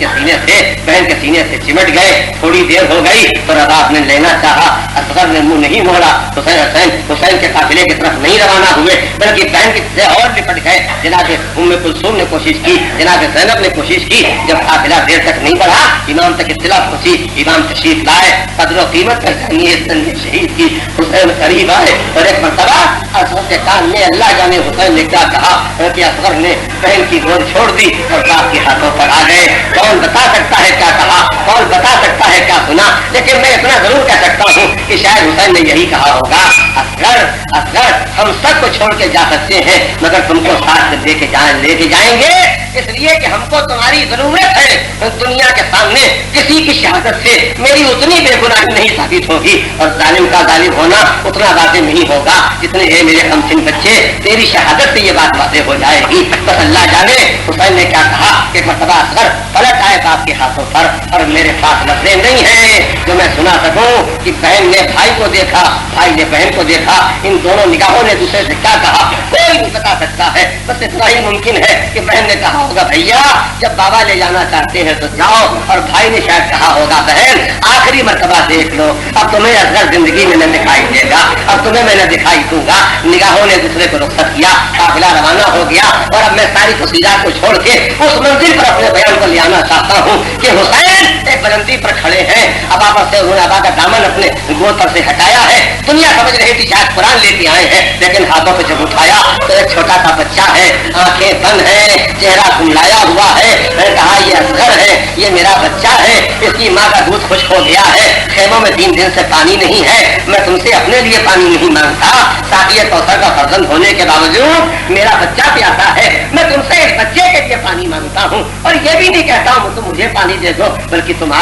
A: के सीने से चिमट गए। थोड़ी देर हो गई तो रबाब ने लेना चाहा, असगर ने मुंह नहीं मोड़ा। हुसैन के काफिले की तरफ नहीं रवाना हुए बल्कि बहन से और लिपट गए। जनाब उम्मे कुलसूम ने कोशिश की, जनाब ज़ैनब ने कोशिश की। जब काफिला देर तक नहीं बढ़ा, इमाम तक इत्तला पहुंची, इमाम तशरीफ लाए, कदर कीमत पहचानिए शहीद की। हुसैन करीब आए और एक मरतबा असगर के कान में अल्लाह जाने हुसैन ने क्या कहा कि असगर ने बहन की गोद छोड़ दी और बाप के हाथों पर आ गए। कौन बता सकता है क्या कहा, कौन बता सकता है क्या सुना, लेकिन मैं इतना जरूर कह सकता हूँ कि शायद हुसैन ने यही कहा होगा, असगर हम सबको छोड़ के जा सकते हैं मगर तुमको साथ लेके जाएंगे इसलिए कि हमको तुम्हारी जरूरत है। दुनिया के सामने किसी की शहादत से मेरी उतनी बेगुनाही नहीं साबित होगी और जालिम का जालिम होना उतना वाज़ेह नहीं होगा जितने ये मेरे कमसिन बच्चे तेरी शहादत से ये बात वाज़ेह हो जाएगी। बस अल्लाह जाने हुसैन ने क्या कहा कि मरतबा असगर पलट आए बाप के हाथों पर और मेरे पास लफ्ज़ें नहीं है जो मैं सुना सकूं कि बहन ने भाई को देखा, भाई ने बहन को देखा, इन दोनों निगाहों ने दूसरे से क्या कहा कोई नहीं बता सकता है। बस इतना ही मुमकिन है कि बहन ने कहा होगा भैया जब बाबा ले जाना चाहते हैं तो जाओ, और भाई ने शायद कहा होगा बहन आखिरी मरतबा देख लो, अब तुम्हें असगर जिंदगी में न दिखाई देगा, अब तुम्हें मैं न दिखाई दूंगा। निगाहों ने दूसरे को रुखसत किया, काफिला रवाना हो गया और अब मैं सारी तफसीलात को छोड़ के उस मंजिल पर अपने बयान को ले आना चाहता हूँ कि हुसैन एक बुलंदी पर खड़े हैं। अबाबा से उन्होंने अबा का दामन अपने गोद पर से हटाया है। दुनिया समझ रही थी शायद कुरान लेके आए हैं, लेकिन हाथों पे जब उठाया तो एक छोटा सा बच्चा है, आंखें बंद है, चेहरा कुमलाया हुआ है। मैंने कहा ये असगर है, ये मेरा बच्चा है, इसकी माँ का दूध खुश्क हो गया है, खेमों में 3 दिन से पानी नहीं है, मैं तुमसे अपने लिए पानी नहीं मांगता, ताकि ये कौसर का फर्जंद होने के बावजूद मेरा बच्चा प्यासा है, मैं तुमसे इस बच्चे के लिए पानी मांगता हूँ। और ये भी नहीं कहता हूँ तुम मुझे पानी दे दो, बल्कि तुम